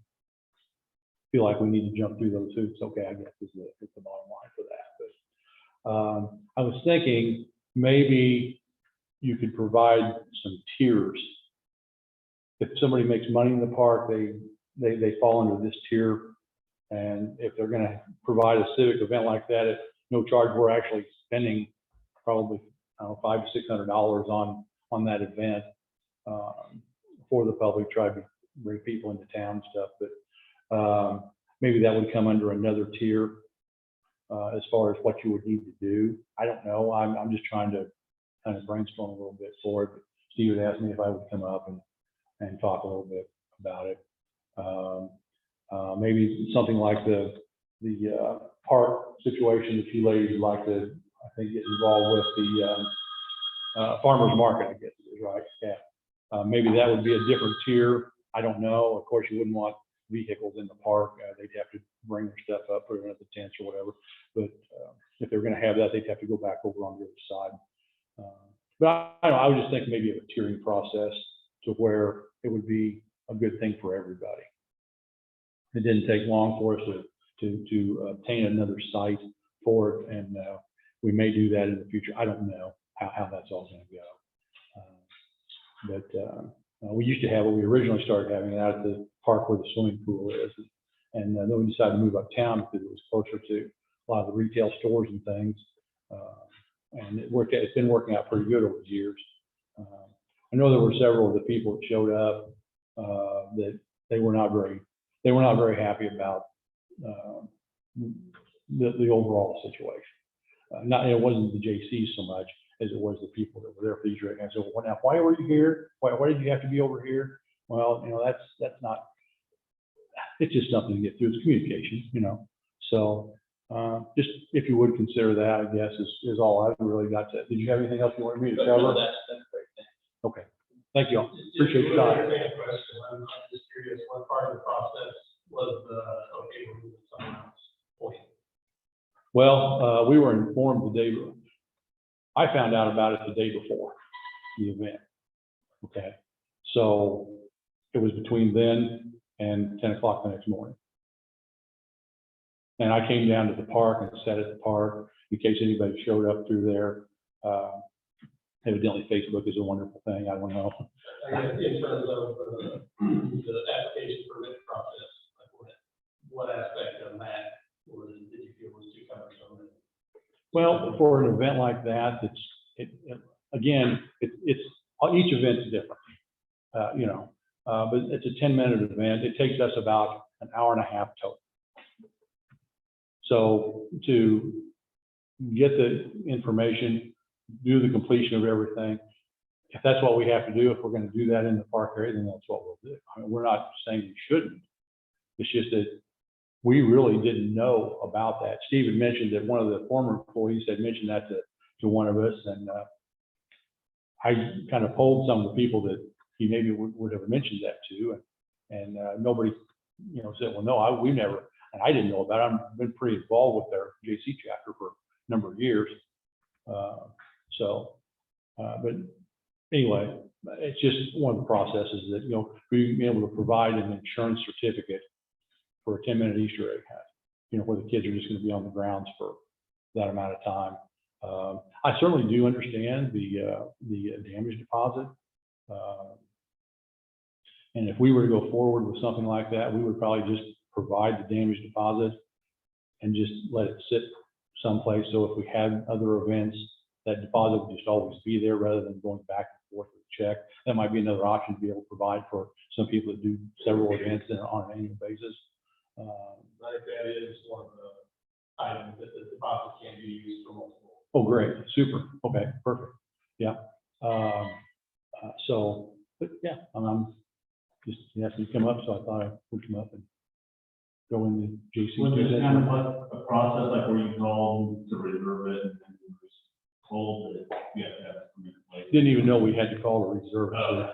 Speaker 7: feel like we need to jump through those hoops. Okay, I guess is the bottom line for that. But I was thinking maybe you could provide some tiers. If somebody makes money in the park, they fall under this tier. And if they're going to provide a civic event like that at no charge, we're actually spending probably $500 to $600 on that event for the public, try to bring people into town and stuff. But maybe that would come under another tier as far as what you would need to do. I don't know. I'm just trying to kind of brainstorm a little bit for it. But Steve had asked me if I would come up and talk a little bit about it. Maybe something like the park situation that you ladies would like to, I think, get involved with the farmer's market, I guess it is, right? Yeah. Maybe that would be a different tier. I don't know. Of course, you wouldn't want vehicles in the park. They'd have to bring their stuff up, put it in at the tents or whatever. But if they're going to have that, they'd have to go back over on the other side. But I don't know, I would just think maybe of a tiering process to where it would be a good thing for everybody. It didn't take long for us to obtain another site for it, and we may do that in the future. I don't know how that's all going to go. But we used to have what we originally started having out at the park where the swimming pool is, and then we decided to move uptown because it was closer to a lot of the retail stores and things. And it worked. It's been working out pretty good over the years. I know there were several of the people that showed up that they were not very happy about the overall situation. It wasn't the JCs so much as it was the people that were there for these egg hunts. So, well, now, why were you here? Why did you have to be over here? Well, you know, that's not. It's just something to get through. It's communication, you know. So just if you would consider that, I guess is all I've really got to. Did you have anything else you wanted me to cover?
Speaker 6: No, that's great.
Speaker 7: Okay. Thank you all. Appreciate your time.
Speaker 2: Question. I'm just curious, what part of the process was okay with moving someone else for you?
Speaker 7: Well, we were informed the day. I found out about it the day before the event. Okay. So it was between then and 10 o'clock the next morning. And I came down to the park and sat at the park in case anybody showed up through there. Evidently Facebook is a wonderful thing. I don't know.
Speaker 2: I guess in terms of the application permit process, like what aspect of that, or did you feel was too cumbersome?
Speaker 7: Well, for an event like that, again, each event's different, you know, but it's a 10-minute event. It takes us about an hour and a half total. So to get the information, do the completion of everything, if that's what we have to do, if we're going to do that in the park area, then that's what we'll do. I mean, we're not saying we shouldn't. It's just that we really didn't know about that. Steve had mentioned that one of the former employees had mentioned that to one of us, and I kind of polled some of the people that he maybe would have mentioned that to, and nobody, you know, said, well, no, we never, and I didn't know about it. I've been pretty involved with their JC chapter for a number of years. But anyway, it's just one of the processes that, you know, being able to provide an insurance certificate for a 10-minute Easter egg hunt, you know, where the kids are just going to be on the grounds for that amount of time. I certainly do understand the damage deposit. And if we were to go forward with something like that, we would probably just provide the damage deposit and just let it sit someplace. So if we had other events, that deposit would just always be there rather than going back and forth with a check. That might be another option to be able to provide for some people that do several events on an annual basis.
Speaker 2: I think that is one of the items that the deposit can be used for multiple.
Speaker 7: Oh, great, super, okay, perfect, yeah. But yeah, I'm just, you asked me to come up, so I thought I would come up and go in the JC.
Speaker 6: Was it kind of like a process, like where you called to reserve it and then you was told that you have to have it in place?
Speaker 7: Didn't even know we had to call to reserve.
Speaker 6: Oh,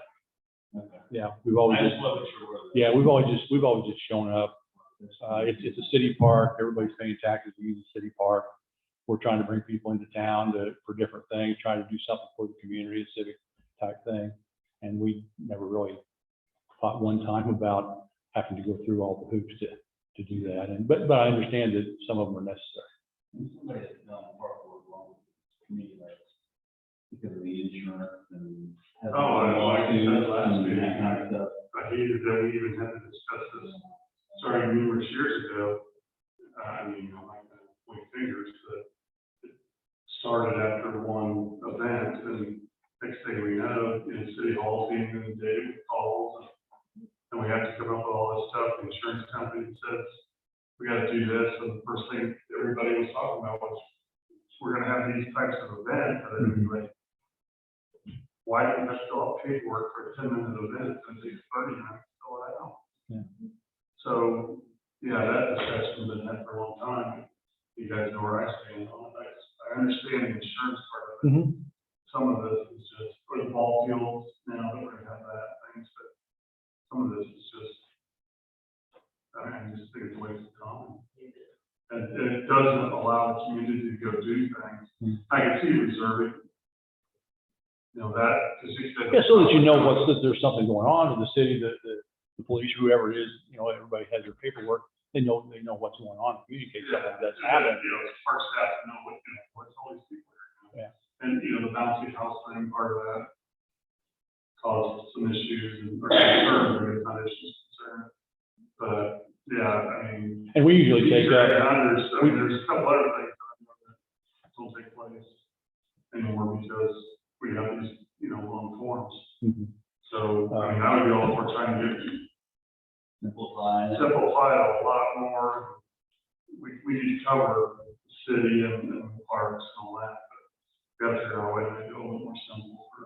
Speaker 7: So,
Speaker 6: okay.
Speaker 7: yeah, we've always
Speaker 6: I
Speaker 7: just,
Speaker 6: just wasn't sure whether.
Speaker 7: yeah, we've always just shown up. It's a city park. Everybody's paying taxes to use the city park. We're trying to bring people into town for different things, trying to do something for the community, a civic type thing. And we never really thought one time about having to go through all the hoops to do that. But I understand that some of them are necessary.
Speaker 6: Somebody has done part of it wrong with me, like, because of the insurance and.
Speaker 5: Oh, I like you said last
Speaker 6: and
Speaker 5: meeting.
Speaker 6: that kind of stuff.
Speaker 5: I hated that we even had to discuss this, starting numerous years ago. I mean, I'm not gonna point fingers, but it started after one event, and next thing we know, City Hall's being inundated with calls, and we have to come up with all this stuff. The insurance company says, we gotta do this, and the first thing everybody was talking about was, we're gonna have these types of events, and like, why do we have to fill out paperwork for a 10-minute event and take 30 minutes to fill it out?
Speaker 7: Yeah.
Speaker 5: So, yeah, that discussion's been had for a long time. You guys know where I stand on it. I understand the insurance part of it.
Speaker 7: Mm-hmm.
Speaker 5: Some of this is just, for the ball fields, now that we're gonna have that things, but some of this is just, I just think it's a waste of time. And it doesn't allow the community to go do things. I can see reserving, you know, that, because you said.
Speaker 7: Yeah, so that you know that there's something going on in the city, the police, whoever it is, you know, everybody has their paperwork. They know what's going on, communicate something that's happening.
Speaker 5: You know, park staff know what's all these people are.
Speaker 7: Yeah.
Speaker 5: And, you know, the bouncy house thing, part of that caused some issues and, or concern, not issues, concern. But, yeah, I mean.
Speaker 7: And we usually take
Speaker 5: there's a couple other things that don't take place anymore because we have these, you know, long forms.
Speaker 7: Mhm.
Speaker 5: So, I mean, I would be all for trying to get
Speaker 6: Simplify it.
Speaker 5: simplify it a lot more. We need to cover the city and parks and all that, but we gotta figure out a way to make it a little more simple for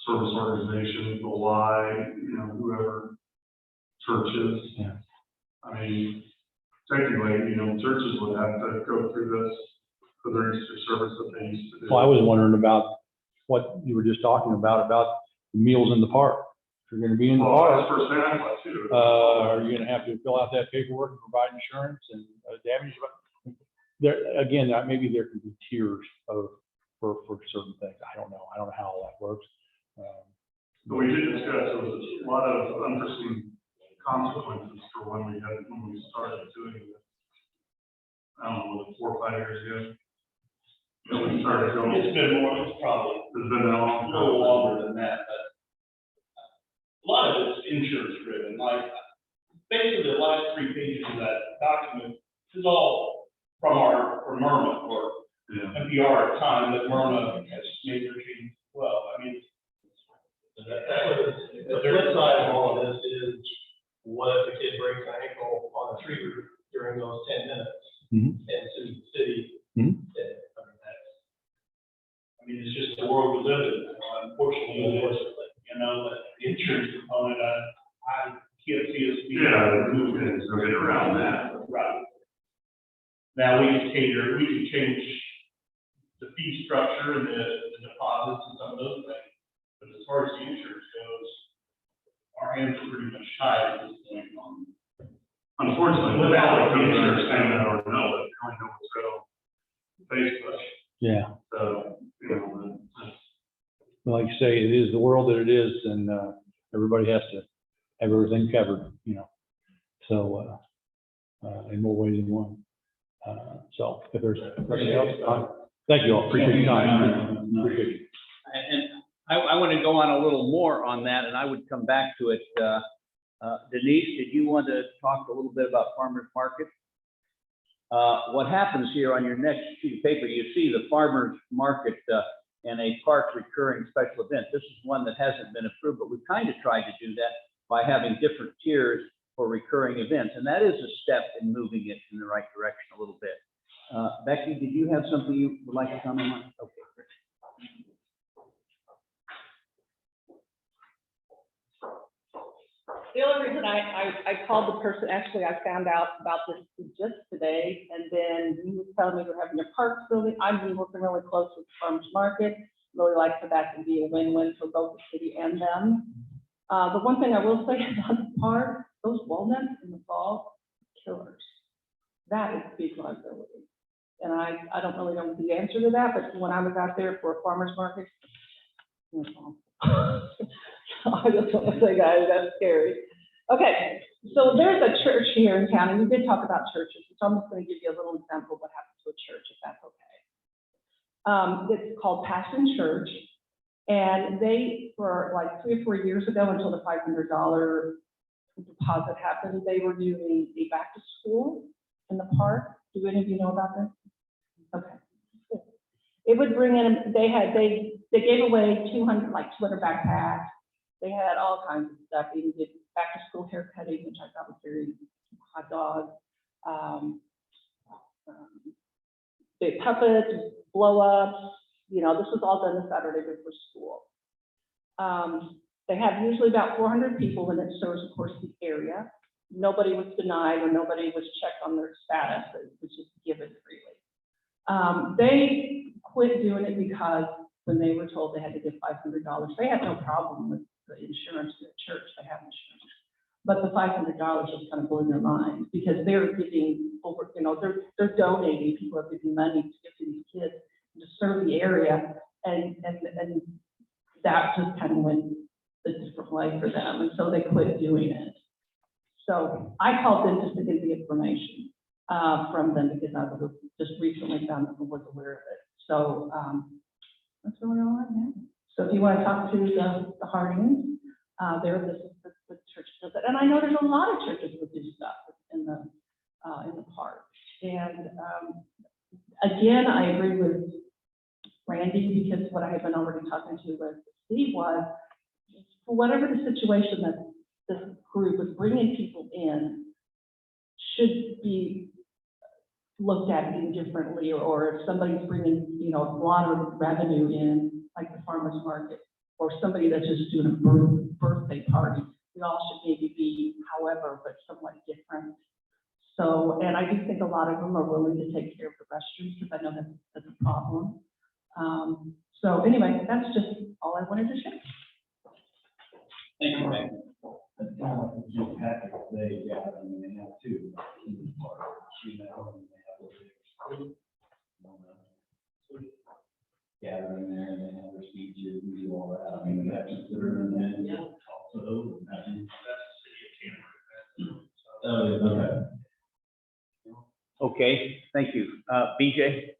Speaker 5: service organizations, the Y, you know, whoever, churches.
Speaker 7: Yeah.
Speaker 5: I mean, technically, you know, churches would have to go through this for their Easter service that they used to do.
Speaker 7: Well, I was wondering about what you were just talking about the meals in the park. If you're gonna be in the
Speaker 5: Well,
Speaker 7: park,
Speaker 5: that's for Santa Claus too.
Speaker 7: are you gonna have to fill out that paperwork and provide insurance and damage? There, again, maybe there could be tiers for certain things. I don't know how all that works.
Speaker 5: But we did discuss, there was a lot of unforeseen consequences for when we started doing it. I don't know, like 4 or 5 years ago. When we started going.
Speaker 2: It's been more, it's probably
Speaker 5: It's been that long.
Speaker 2: a little longer than that, but
Speaker 1: insurance driven, like, basically the last 3 pages of that document is all from Ymca, or
Speaker 5: Yeah.
Speaker 1: NPR at the time, that Ymca has major changes. Well, I mean,
Speaker 2: That was, the flip side of all of this is, what if a kid breaks an ankle on a tree root during those 10 minutes?
Speaker 11: Mhm.
Speaker 2: And sues the city?
Speaker 11: Mhm.
Speaker 2: Yeah, that's,
Speaker 1: I mean, it's just the world we live in. Unfortunately, you know, the insurance component, I can't see us being.
Speaker 5: Yeah, we can get around that.
Speaker 1: Right. Now, we can change the fee structure and the deposits and some of those things. But as far as the insurance goes, our hands are pretty much tied at this point on.
Speaker 5: Unfortunately, without the insurance, I don't know, but I only know what's going on Facebook.
Speaker 11: Yeah,
Speaker 5: So, you know, that's-
Speaker 11: like you say, it is the world that it is, and everybody has to have everything covered, you know. So, in more ways than one. So if there's nothing else, thank you all, appreciate your time. Appreciate it. And I want to go on a little more on that, and I would come back to it. Denise, did you want to talk a little bit about farmers market? What happens here on your next sheet of paper, you see the farmers market and a park recurring special event. This is one that hasn't been approved, but we've kind of tried to do that by having different tiers for recurring events, and that is a step in moving it in the right direction a little bit. Becky, did you have something you would like to comment on? Okay.
Speaker 8: The only reason I called the person, actually, I found out about this just today, and then he was telling me we're having a park building. I've been working really close with the farmers market, really like for that to be a win-win for both the city and them. The one thing I will say about the park, those walnuts in the fall, killers. That is big liability. And I don't really know the answer to that, but when I was out there for a farmer's market, it was awful. I just want to say, guys, that's scary. Okay, so there's a church here in town, and we did talk about churches, so I'm just going to give you a little example of what happens to a church, if that's okay. It's called Passion Church, and they, for like 3 or 4 years ago, until the $500 deposit happened, they were doing a back to school in the park. Do any of you know about this? Okay. It would bring in, they gave away 200 backpacks. They had all kinds of stuff. They even did back to school haircutting, which I thought was very hot dog. Big puppets, blow ups. You know, this was all done the Saturday before school. They have usually about 400 people, and it serves, of course, the area. Nobody was denied or nobody was checked on their status. It was just given freely. They quit doing it because when they were told they had to give $500, they had no problem with the insurance to the church. They have insurance. But the $500 just kind of blew their mind because they're giving over, you know, they're donating, people are giving money to give to these kids to serve the area. And that just kind of went a different way for them. And so they quit doing it. So I called them just to get the information from them because I was just recently found that I was aware of it. So that's really all I have. So if you want to talk to the Hardings, the church does it. And I know there's a lot of churches that do stuff in the park. And again, I agree with Randy because what I had been already talking to with Steve was, for whatever the situation that this group was bringing people in should be looked at differently, or if somebody's bringing, you know, a lot of revenue in, like the farmer's market, or somebody that's just doing a birthday party, we all should maybe be, however, but somewhat different. So, and I do think a lot of them are willing to take care of the restrooms because I know that's a problem. So anyway, that's just all I wanted to share.
Speaker 11: Thank you, Becky.
Speaker 6: That's kind of like the St. Patrick's Day gathering, and they have two, in the park, you know, and they have a big gathering there, and they have their speeches and do all that. I mean, we have to consider in that also.
Speaker 1: That's the city of Canterbury.
Speaker 6: Oh, okay.
Speaker 11: Okay, thank you. BJ?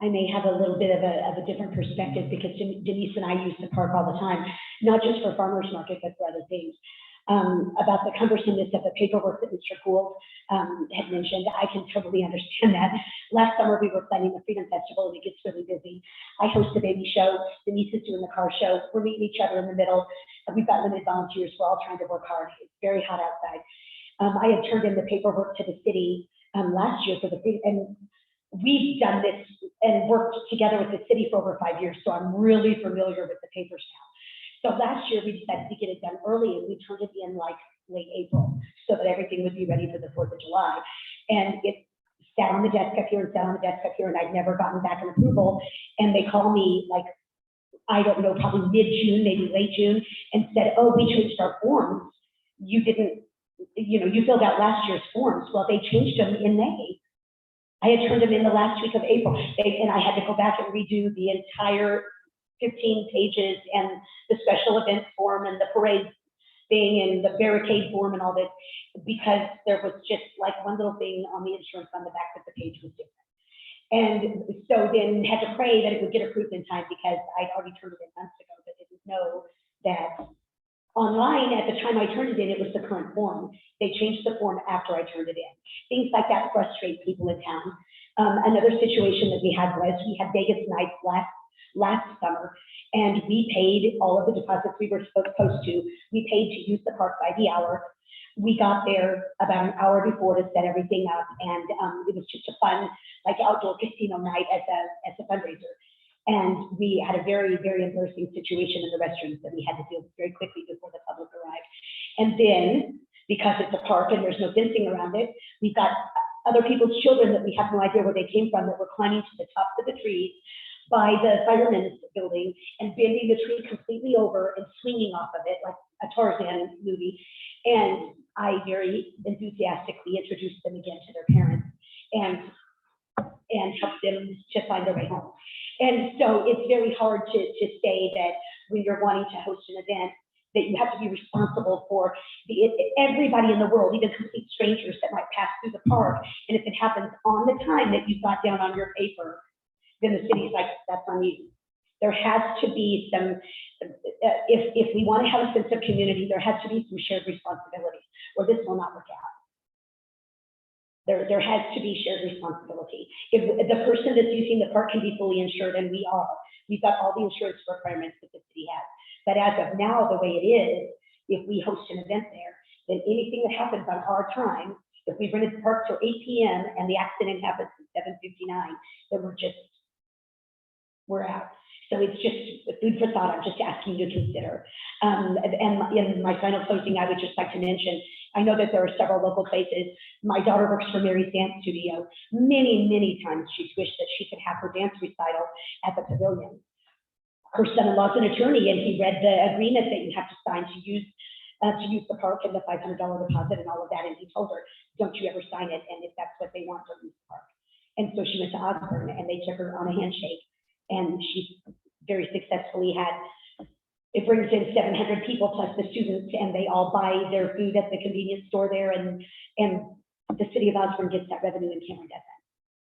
Speaker 4: I may have a little bit of a different perspective because Denise and I use the park all the time, not just for farmers market, but for other things. About the cumbersomeness of the paperwork that Mr. Gould had mentioned, I can totally understand that. Last summer, we were planning the Freedom Festival, and it gets really busy. I host a baby show, Denise is doing the car show, we're meeting each other in the middle, and we've got limited volunteers, we're all trying to work hard. It's very hot outside. I had turned in the paperwork to the city last year for the Freedom, and we've done this and worked together with the city for over 5 years, so I'm really familiar with the papers now. So last year, we decided to get it done early, and we turned it in like late April, so that everything would be ready for the 4th of July. And it sat on the desk up here and sat on the desk up here, and I'd never gotten back an approval. And they called me like, I don't know, probably mid-June, maybe late June, and said, oh, we changed our forms. You didn't, you filled out last year's forms. Well, they changed them in May. I had turned them in the last week of April, and I had to go back and redo the entire 15 pages and the special events form and the parade thing and the barricade form and all this, because there was just like one little thing on the insurance on the back that the page was different. And so then had to pray that it would get approved in time because I'd already turned it in months ago, but didn't know that online at the time I turned it in, it was the current form. They changed the form after I turned it in. Things like that frustrate people in town. Another situation that we had was we had Vegas nights last summer, and we paid all of the deposits we were supposed to. We paid to use the park by the hour. We got there about an hour before to set everything up, and it was just a fun, like outdoor casino night as a fundraiser. And we had a very, very embarrassing situation in the restrooms that we had to deal with very quickly before the public arrived. And then, because it's a park and there's no fencing around it, we've got other people's children that we have no idea where they came from that were climbing to the tops of the trees by the firemen's building and bending the tree completely over and swinging off of it like a Tarzan movie. And I very enthusiastically introduced them again to their parents and helped them to find their way home. And so it's very hard to say that when you're wanting to host an event that you have to be responsible for everybody in the world, even complete strangers that might pass through the park. And if it happens on the time that you got down on your paper, then the city's like, that's on you. There has to be some, if we want to have a sense of community, there has to be some shared responsibility, or this will not work out. There has to be shared responsibility. If the person that's using the park can be fully insured, and we are, we've got all the insurance requirements that the city has. But as of now, the way it is, if we host an event there, then anything that happens on our time, if we rented the park till 8 p.m. and the accident happens at 7:59, then we're out. So it's just food for thought. I'm just asking you to consider. And in my final closing, I would just like to mention, I know that there are several local places. My daughter works for Mary's Dance Studio. Many, many times she's wished that she could have her dance recital at the pavilion. Her son-in-law's an attorney, and he read the agreement that you have to sign to use the park and the $500 deposit and all of that. And he told her, don't you ever sign it. And if that's what they want, don't use the park. And so she went to Osborne, and they took her on a handshake. And she very successfully it brings in 700 people plus the students, and they all buy their food at the convenience store there, and the city of Osborne gets that revenue and Cameron doesn't.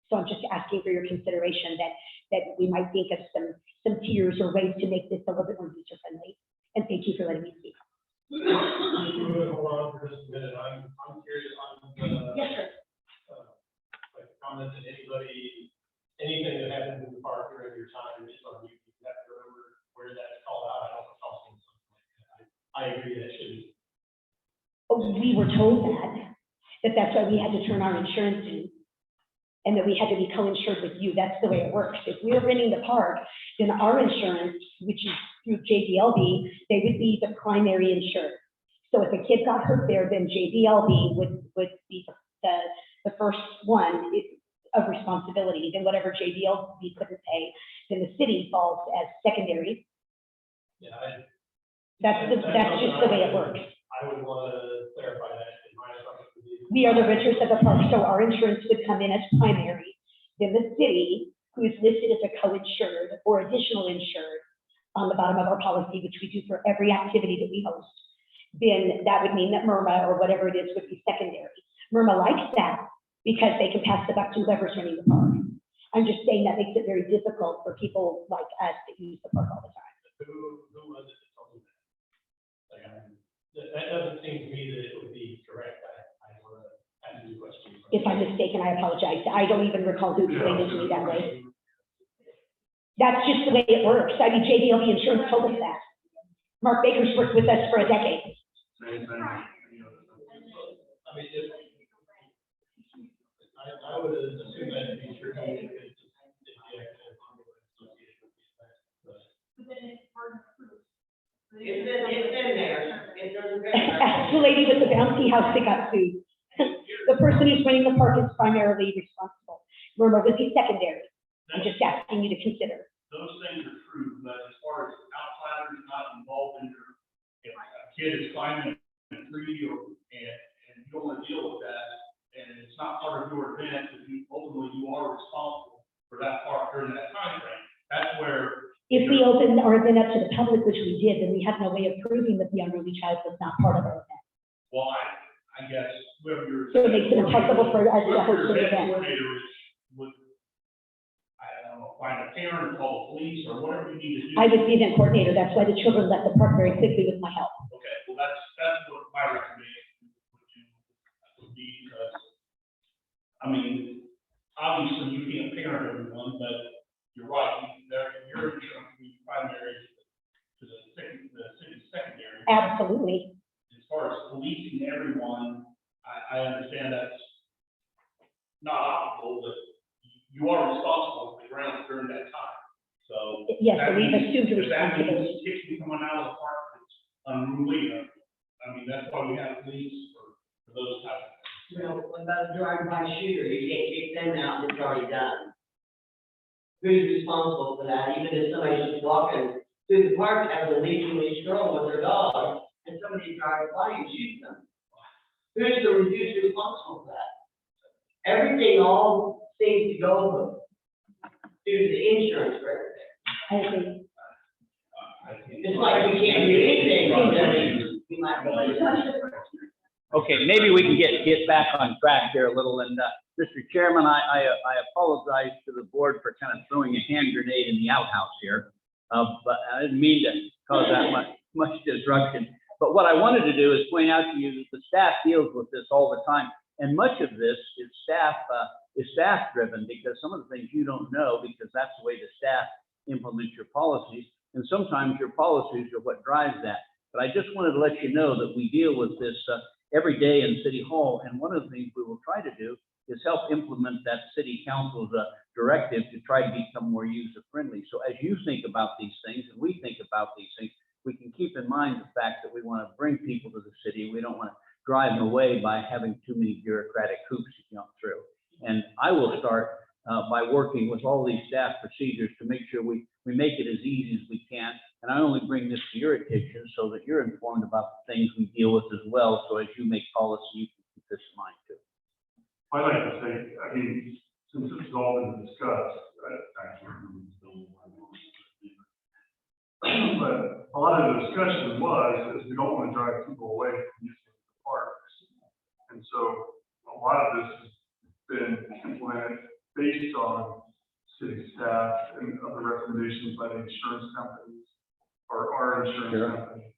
Speaker 4: So I'm just asking for your consideration that we might think of some tiers or ways to make this a little bit more user friendly. And thank you for letting me speak.
Speaker 2: Hold on for just a minute. I'm curious on the.
Speaker 3: Yes, sir.
Speaker 2: Like comment that anything that happens in the park during your time is on you. You have to remember where that's called out. I don't know if I've seen something like that. I agree that should be.
Speaker 4: We were told that's why we had to turn our insurance in, and that we had to be co-insured with you. That's the way it works. If we're renting the park, then our insurance, which is through JBLB, they would be the primary insured. So if a kid got hurt there, then JBLB would be the first one of responsibility. Then whatever JBLB couldn't pay, then the city falls as secondary.
Speaker 2: Yeah,
Speaker 4: that's just the way it works.
Speaker 2: I would want to clarify that.
Speaker 4: We are the renters of the park, so our insurance would come in as primary. Then the city, who is listed as a co-insured or additional insured on the bottom of our policy, which we do for every activity that we host, then that would mean that MIRMA or whatever it is would be secondary. MIRMA likes that because they can pass the buck to whoever's running the park. I'm just saying that makes it very difficult for people like us that use the park all the time.
Speaker 2: Who was it that told you that? Like, that doesn't seem to me that it would be correct. I want to ask you a question.
Speaker 4: If I'm mistaken, I apologize. I don't even recall who explained it to me that way. That's just the way it works. I mean, JDLP Insurance told us that. Mark Baker's worked with us for a decade.
Speaker 5: Same thing.
Speaker 2: I mean, if, I would assume that'd be true. If you actually associated with the event, but.
Speaker 9: But then it's burden of proof.
Speaker 12: It's in there, it doesn't.
Speaker 4: Ask the lady with the bouncy house that got sued. The person who's running the park is primarily responsible. Remember, it would be secondary. I'm just asking you to consider.
Speaker 1: Those things are true, but as far as outsiders not involved in your, if a kid is climbing a tree and you don't want to deal with that, and it's not part of your event, but ultimately you are responsible for that part during that time frame. That's where.
Speaker 4: If we open our event up to the public, which we did, then we have no way of proving that the unruly child was not part of our event.
Speaker 1: Well, I guess whoever your.
Speaker 4: So it makes it impossible for us to
Speaker 1: Whoever
Speaker 4: host
Speaker 1: your
Speaker 4: an
Speaker 1: event
Speaker 4: event.
Speaker 1: coordinator is, would, I don't know, find a parent, call the police, or whatever you need to do.
Speaker 4: I was the event coordinator. That's why the children left the park very quickly with my help.
Speaker 1: Okay, well, that's what my recommendation would be, because, I mean, obviously you can't parent everyone, but you're right, your insurance will be primary to the city's secondary.
Speaker 4: Absolutely.
Speaker 1: As far as policing everyone, I understand that's not optimal, but you are responsible for the grounds during that time, so.
Speaker 4: Yes,
Speaker 1: that
Speaker 4: so we've
Speaker 1: means-
Speaker 4: assumed
Speaker 1: if that means
Speaker 4: responsibility.
Speaker 1: kids coming out of the park that's unruly, I mean, that's why we have police for those types of things.
Speaker 12: You know, what about a drive-by shooter, you can't kick them out, it's already done. Who's responsible for that, even if somebody's just walking through the park, having a leisurely stroll with their dog, and somebody drives by and shoots them? Who's responsible for that? Everything all seems to go due to the insurance for everything.
Speaker 4: I agree.
Speaker 12: It's like we can't do anything, we might go.
Speaker 11: Okay, maybe we can get back on track here a little, and, Mr. Chairman, I apologize to the board for kind of throwing a hand grenade in the outhouse here. But I didn't mean to cause that much disruption. But what I wanted to do is point out to you that the staff deals with this all the time. And much of this is staff driven, because some of the things you don't know, because that's the way the staff implements your policies. And sometimes your policies are what drives that. But I just wanted to let you know that we deal with this every day in City Hall. And one of the things we will try to do is help implement that City Council's directive to try to become more user friendly. So as you think about these things and we think about these things, we can keep in mind the fact that we want to bring people to the city. We don't want to drive them away by having too many bureaucratic hoops to jump through. And I will start by working with all these staff procedures to make sure we make it as easy as we can. And I only bring this to your attention so that you're informed about the things we deal with as well. So as you make policy, you can keep this in mind too.
Speaker 5: I'd like to say, I mean, since it's all been discussed, but a lot of the discussion is we don't want to drive people away from using the parks. And so a lot of this has been implemented based on city staff and other recommendations by the insurance companies or our insurance company.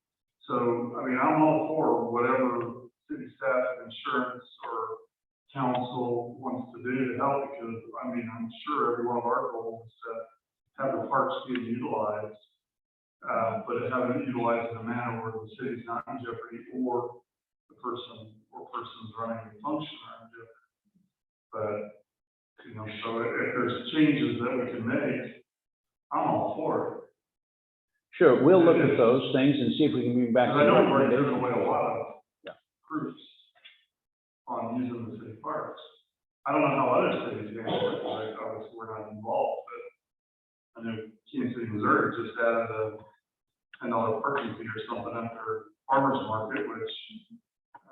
Speaker 5: So, I mean, I'm all for whatever city staff, insurance, or council wants to do to help, because, I mean, I'm sure every one of our goals is to have the parks being utilized, but having it utilized in a manner where the city's not in jeopardy, or the person or persons running the function are in jeopardy. But, you know, so if there's changes that we can make, I'm all for it.
Speaker 11: Sure, we'll look at those things and see if we can bring back.
Speaker 5: Because I know we're giving away a
Speaker 11: recommendations.
Speaker 5: lot of proofs on using the city parks. I don't know how other cities handle it, like, obviously we're not involved, but I know Kansas City, Missouri just added a $10 parking fee or something at their farmer's market, which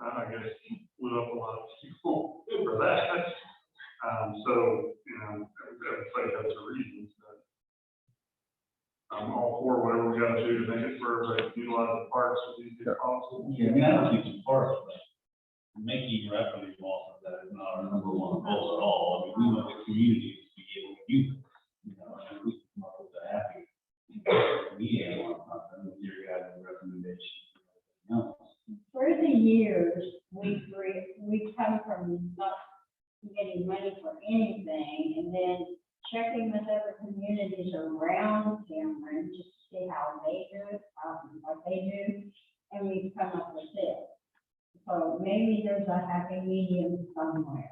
Speaker 5: I guess blew up a lot of people for that. So, you know, everybody has their reasons, but I'm all for whatever we gotta do to make it for everybody to utilize the parks as easy as possible.
Speaker 6: Yeah, I mean, I don't think it's part of that. Making revenue off of that is not our number one goal at all. I mean, we want the community to be able to you, you know, and we come up with a happy medium on something with your guys' recommendations. and everything else.
Speaker 10: For the years, we come from not getting money for anything, and then checking with other communities around Cameron, just to see how they do it, what they do, and we've come up with this. So maybe there's a happy medium somewhere.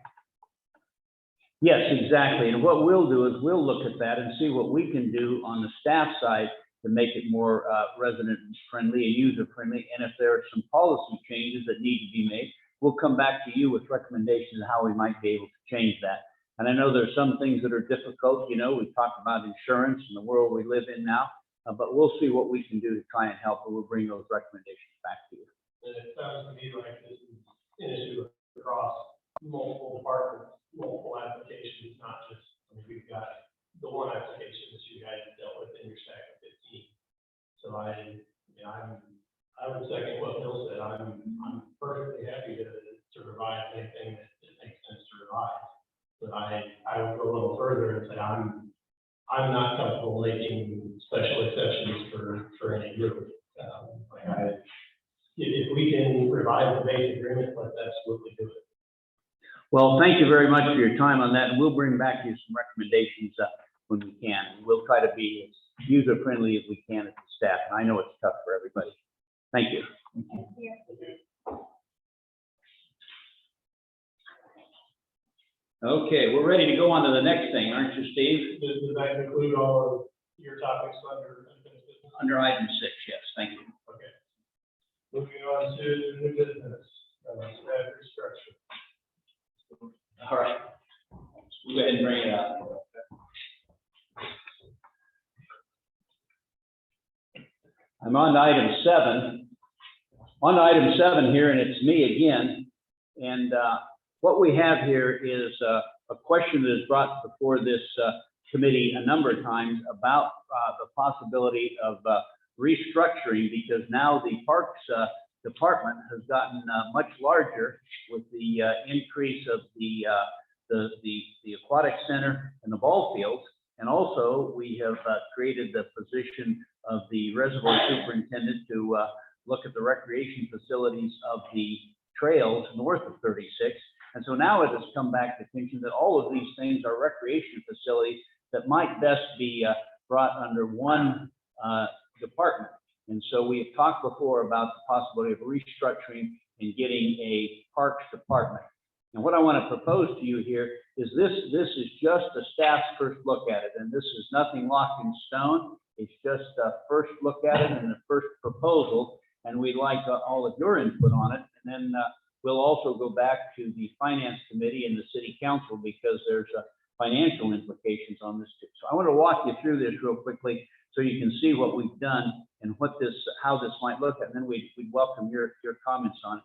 Speaker 11: Yes, exactly. And what we'll do is we'll look at that and see what we can do on the staff side to make it more resident friendly and user friendly. And if there are some policy changes that need to be made, we'll come back to you with recommendations on how we might be able to change that. And I know there's some things that are difficult. You know, we've talked about insurance in the world we live in now, but we'll see what we can do to try and help, and we'll bring those recommendations back to you.
Speaker 2: And it sounds to me like this is an issue across multiple departments, multiple applications, not just, I mean, we've got the one application that you guys dealt with in your stack of 15. So I would second what Bill said. I'm perfectly happy to revise anything that makes sense to revise. But I would go a little further and say I'm not comfortable making special exceptions for any group. If we can revise the base agreement, let's absolutely do it.
Speaker 11: Well, thank you very much for your time on that, and we'll bring back to you some recommendations when we can. We'll try to be as user-friendly as we can as the staff, and I know it's tough for everybody. Thank you. Okay, we're ready to go on to the next thing, aren't you, Steve?
Speaker 2: Does that include all of your topics under unfinished business?
Speaker 11: Under item 6, yes, thank you.
Speaker 2: Okay. Moving on to new business, staff restructure.
Speaker 11: All right. We'll go ahead and bring it up. I'm on item 7. On item 7 here, and it's me again. And what we have here is a question that is brought before this committee a number of times about the possibility of restructuring, because now the Parks Department has gotten much larger with the increase of the Aquatic Center and the ball fields. And also, we have created the position of the Reservoir Superintendent to look at the recreation facilities of the trails north of 36. And so now it has come back to attention that all of these things are recreation facilities that might best be brought under one department. And so we have talked before about the possibility of restructuring and getting a parks department. And what I want to propose to you here is this is just a staff's first look at it. And this is nothing locked in stone. It's just a first look at it and the first proposal. And we'd like all of your input on it. And then we'll also go back to the Finance Committee and the City Council, because there's financial implications on this too. So I want to walk you through this real quickly so you can see what we've done and how this might look at, and then we'd welcome your comments on it.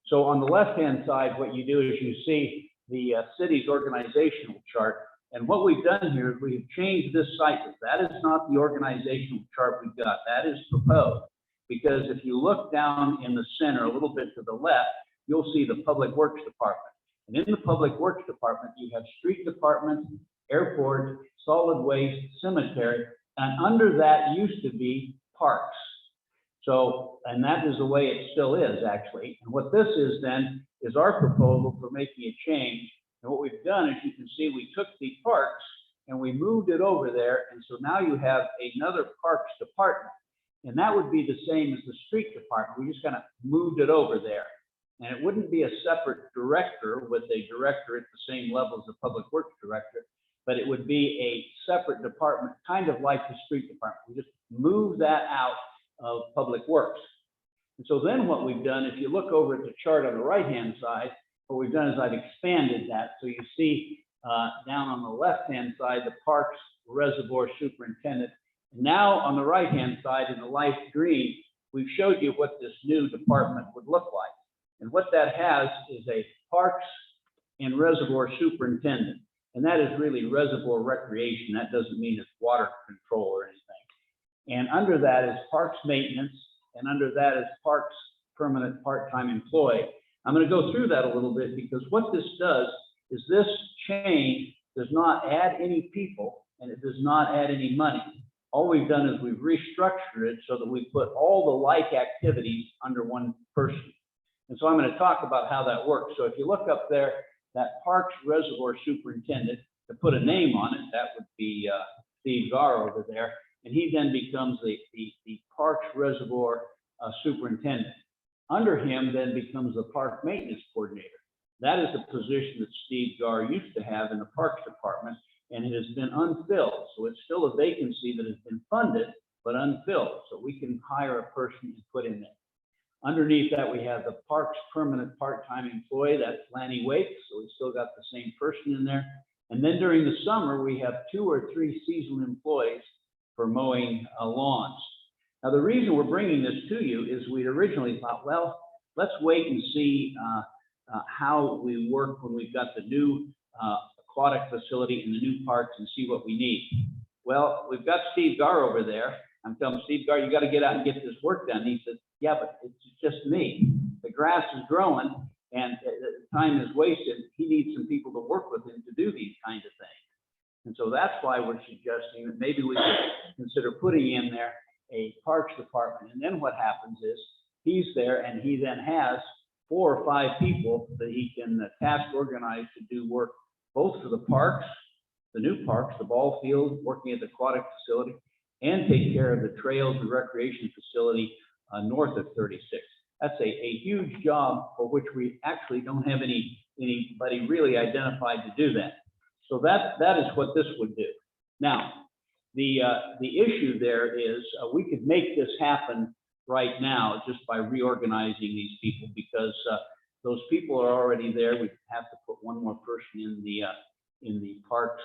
Speaker 11: So on the left-hand side, what you do is you see the city's organizational chart. And what we've done here is we've changed this site. That is not the organizational chart we've got. That is proposed. Because if you look down in the center a little bit to the left, you'll see the Public Works Department. And in the Public Works Department, you have street department, airport, solid waste, cemetery, and under that used to be parks. So, and that is the way it still is actually. And what this is then is our proposal for making a change. And what we've done, as you can see, we took the parks and we moved it over there. And so now you have another parks department. And that would be the same as the street department. We just kind of moved it over there. And it wouldn't be a separate director with a director at the same level as the Public Works Director, but it would be a separate department, kind of like the street department. We just move that out of Public Works. And so then what we've done, if you look over at the chart on the right-hand side, what we've done is I've expanded that. So you see down on the left-hand side, the Parks Reservoir Superintendent. Now on the right-hand side in the light green, we've showed you what this new department would look like. And what that has is a Parks and Reservoir Superintendent. And that is really reservoir recreation. That doesn't mean it's water control or anything. And under that is Parks Maintenance, and under that is Parks Permanent Part-Time Employee. I'm going to go through that a little bit, because what this does is this change does not add any people, and it does not add any money. All we've done is we've restructured it so that we put all the like activities under one person. And so I'm going to talk about how that works. So if you look up there, that Parks Reservoir Superintendent, to put a name on it, that would be Steve Gar over there, and he then becomes the Parks Reservoir Superintendent. Under him then becomes the Park Maintenance Coordinator. That is a position that Steve Gar used to have in the Parks Department, and it has been unfilled. So it's still a vacancy that has been funded, but unfilled. So we can hire a person and put in there. Underneath that, we have the Parks Permanent Part-Time Employee, that's Lanny Wake, so we still got the same person in there. And then during the summer, we have 2 or 3 seasonal employees for mowing lawns. Now, the reason we're bringing this to you is we'd originally thought, well, let's wait and see how we work when we've got the new aquatic facility and the new parks and see what we need. Well, we've got Steve Gar over there. I'm telling Steve Gar, you got to get out and get this work done. He says, yeah, but it's just me. The grass is growing and time is wasted. He needs some people to work with him to do these kinds of things. And so that's why we're suggesting that maybe we could consider putting in there a parks department. And then what happens is he's there and he then has 4 or 5 people that he can task organize to do work both for the parks, the new parks, the ball field, working at the aquatic facility, and take care of the trails and recreation facility north of 36. That's a huge job for which we actually don't have anybody really identified to do that. So that is what this would do. Now, the issue there is we could make this happen right now just by reorganizing these people, because those people are already there. We have to put one more person in the parks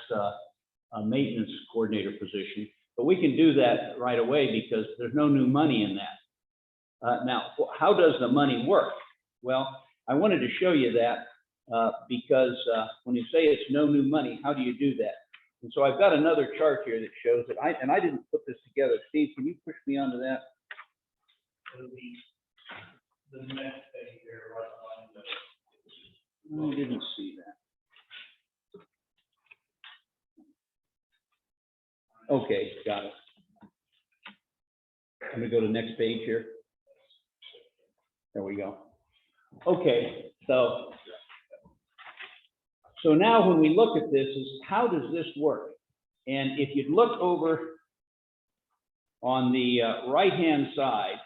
Speaker 11: maintenance coordinator position, but we can do that right away because there's no new money in that. Now, how does the money work? Well, I wanted to show you that because when you say it's no new money, how do you do that? And so I've got another chart here that shows it. I didn't put this together. Steve, can you push me onto that?
Speaker 6: It'll be the next thing here, right
Speaker 11: I didn't see that. Okay, got it. Let me go to the next page here. There we go. Okay, so now when we look at this, is how does this work? And if you look over on the right-hand side,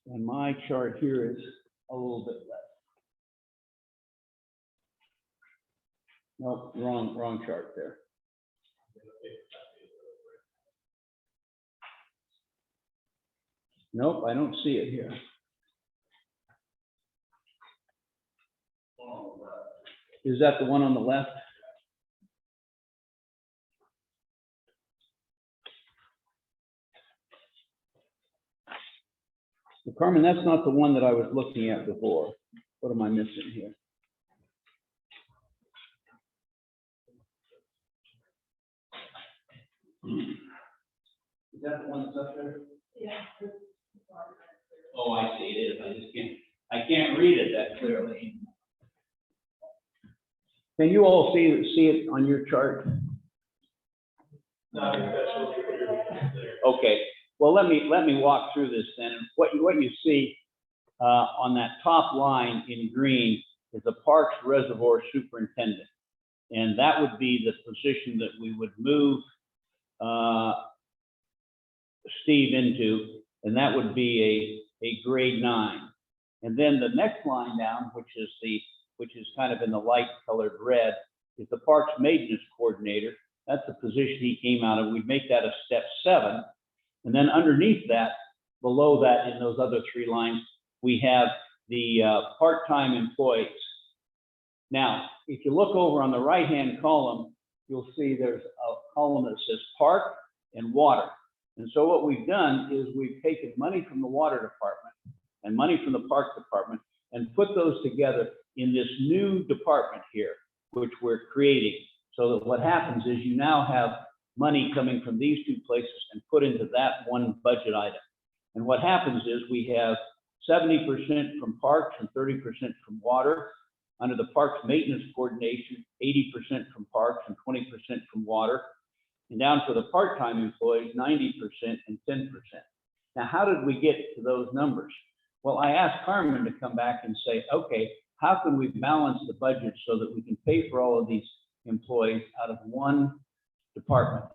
Speaker 11: and my chart here is a little bit less. Nope, wrong chart there. Nope, I don't see it here. Is that the one on the left? Well, Carmen, that's not the one that I was looking at before. What am I missing here? Is that the one that's up there?
Speaker 9: Yeah.
Speaker 11: Oh, I see it is. I can't read it that clearly. Can you all see it on your chart?
Speaker 2: No, I think that's what you're there.
Speaker 11: Okay. Well, let me walk through this then. What you see on that top line in green is the Parks Reservoir Superintendent, and that would be the position that we would move Steve into, and that would be a grade 9. And then the next line down, which is kind of in the light colored red, is the Parks Maintenance Coordinator. That's the position he came out of. We'd make that a step 7. And then underneath that, below that, in those other 3 lines, we have the part-time employees. Now, if you look over on the right-hand column, you'll see there's a column that says Park and Water. And so what we've done is we've taken money from the Water Department and money from the Park Department and put those together in this new department here, which we're creating. So that what happens is you now have money coming from these 2 places and put into that one budget item. And what happens is we have 70% from parks and 30% from water. Under the parks maintenance coordination, 80% from parks and 20% from water. And down for the part-time employees, 90% and 10%. Now, how did we get to those numbers? Well, I asked Carmen to come back and say, okay, how can we balance the budget so that we can pay for all of these employees out of one department?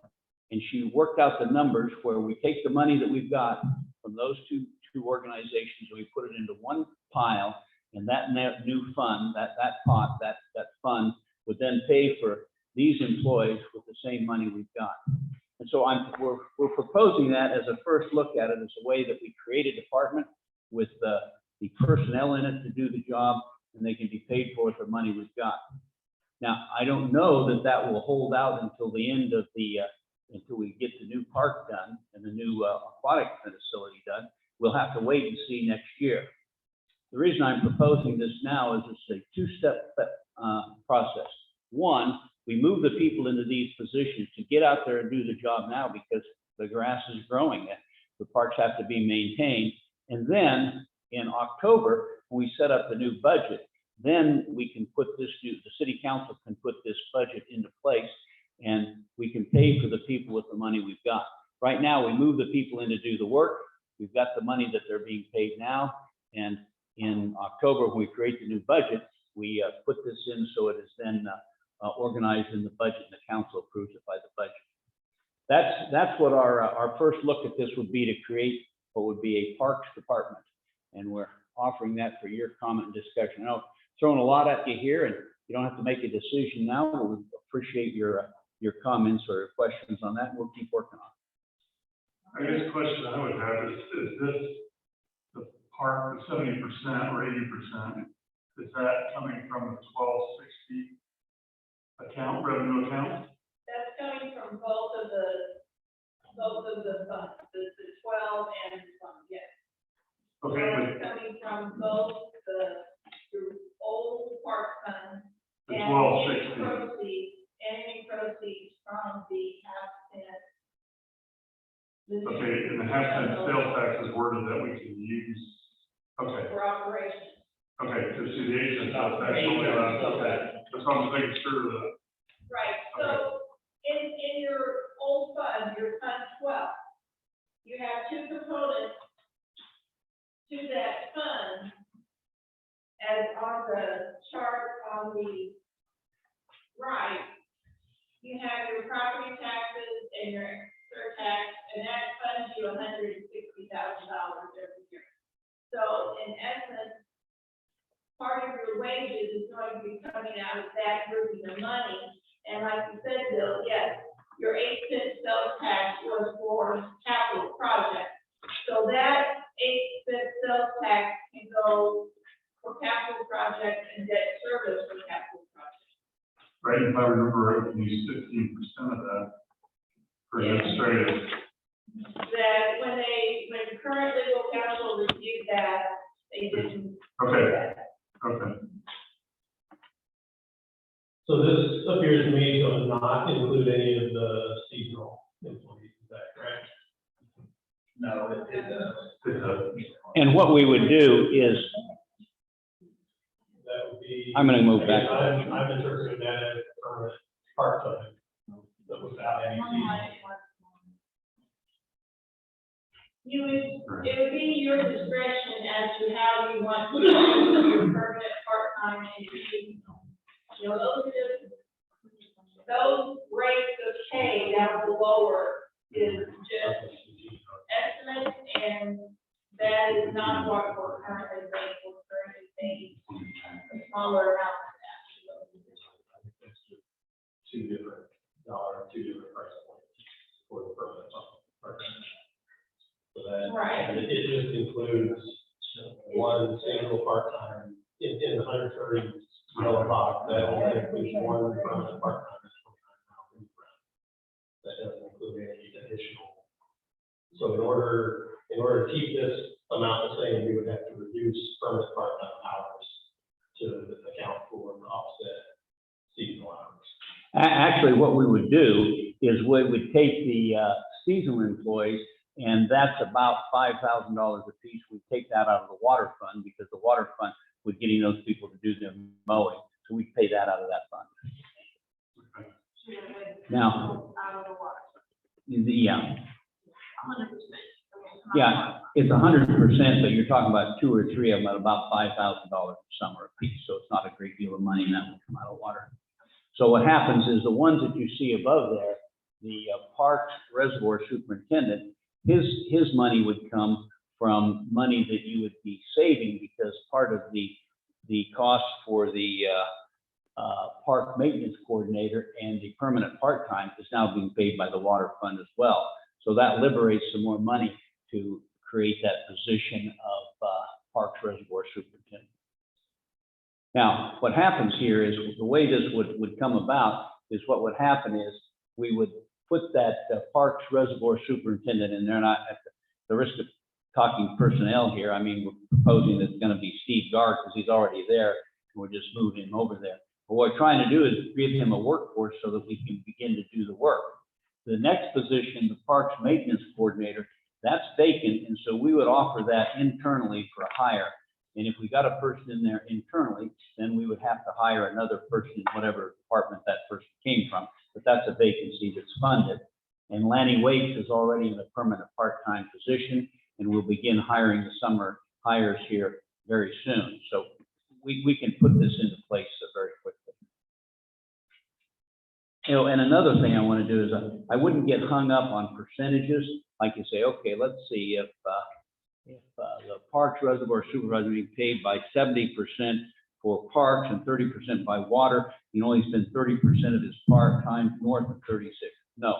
Speaker 11: And she worked out the numbers where we take the money that we've got from those two organizations, and we put it into one pile, and that new fund, that fund would then pay for these employees with the same money we've got. And so we're proposing that as a first look at it, as a way that we create a department with the personnel in it to do the job, and they can be paid for with the money we've got. Now, I don't know that will hold out until the end of until we get the new park done and the new aquatic facility done. We'll have to wait and see next year. The reason I'm proposing this now is it's a two-step process. One, we move the people into these positions to get out there and do the job now because the grass is growing. The parks have to be maintained. And then in October, when we set up the new budget, then we can put the city council can put this budget into place, and we can pay for the people with the money we've got. Right now, we move the people in to do the work. We've got the money that they're being paid now. And in October, when we create the new budget, we put this in so it is then organized in the budget, and the council approves it by the budget. That's what our first look at this would be, to create what would be a parks department. And we're offering that for your comment and discussion. I know throwing a lot at you here, and you don't have to make a decision now, but we appreciate your comments or questions on that, and we'll keep working on it.
Speaker 5: I guess the question I would have is this the park, the 70% or 80%, is that coming from the 1260 revenue account?
Speaker 9: That's coming from both of the funds, the 12 and some, yes.
Speaker 5: Okay,
Speaker 9: So it's coming from both the old park fund
Speaker 5: the
Speaker 9: and
Speaker 5: 1260.
Speaker 9: any proceeds from the half-cent.
Speaker 5: Okay, and the half-cent sales tax is worded that we can use. Okay,
Speaker 9: For operations.
Speaker 5: okay, to see the 8 cent sales tax only allows, okay. That's why I'm making sure that.
Speaker 9: Right, so in your old fund, your fund 12, you have two components to that fund, as on the chart on the right. You have your property taxes and your surtax, and that funds you $160,000 every year. So in essence, part of your wages is going to be coming out of that grouping of money. And like you said, Bill, yes, your 8 cent sales tax was for capital projects. So that 8 cent sales tax can go for capital projects and debt service for capital projects.
Speaker 5: Right, if I remember right, we use 15% of that for administrative.
Speaker 9: That when current legal counsel reviewed that, they didn't do
Speaker 5: Okay,
Speaker 9: that.
Speaker 5: okay.
Speaker 2: So this appears to me to not include any of the seasonal employees, is that correct?
Speaker 6: No, it does.
Speaker 11: And what we would do is,
Speaker 2: That would be.
Speaker 11: I'm gonna move back.
Speaker 2: I'm interpreting that as permanent part-time, but without any seasonal.
Speaker 9: It would be your discretion as to how you want to use your permanent, part-time, and your seasonal. You know, those rates of pay down below is just estimate, and that is not what we're currently paying. We're currently paying a smaller amount of that.
Speaker 2: Two different price points for the permanent part-time. So that,
Speaker 9: Right.
Speaker 2: it just includes one single part-time in the 130 yellow box, that only includes one permanent part-time. That doesn't include any additional. So in order to keep this amount the same, we would have to reduce permanent part-time hours to account for and offset seasonal hours.
Speaker 11: actually, what we would do is we would take the seasonal employees, and that's about $5,000 a piece. We take that out of the water fund, because the water fund with getting those people to do their mowing. So we pay that out of that fund. Now, yeah. Yeah, it's 100%, but you're talking about 2 or 3 of them at about $5,000 a summer a piece, so it's not a great deal of money, and that will come out of water. So what happens is the ones that you see above there, the Parks Reservoir Superintendent, his money would come from money that you would be saving, because part of the cost for the park maintenance coordinator and the permanent part-time is now being paid by the water fund as well. So that liberates some more money to create that position of Parks Reservoir Superintendent. Now, what happens here is the way this would come about is what would happen is we would put that Parks Reservoir Superintendent in there, and at the risk of talking personnel here, I mean, we're proposing that it's going to be Steve Gard because he's already there, and we're just moving him over there. But what we're trying to do is give him a workforce so that we can begin to do the work. The next position, the Parks Maintenance Coordinator, that's vacant, and so we would offer that internally for a hire. And if we got a person in there internally, then we would have to hire another person in whatever department that person came from. But that's a vacancy that's funded. And Lanny Waits is already in a permanent part-time position, and we'll begin hiring the summer hires here very soon. So we can put this into place very quickly. You know, and another thing I want to do is I wouldn't get hung up on percentages. Like you say, okay, let's see if the Parks Reservoir Supervisor being paid by 70% for parks and 30% by water, he only spends 30% of his part-time north of 36. No.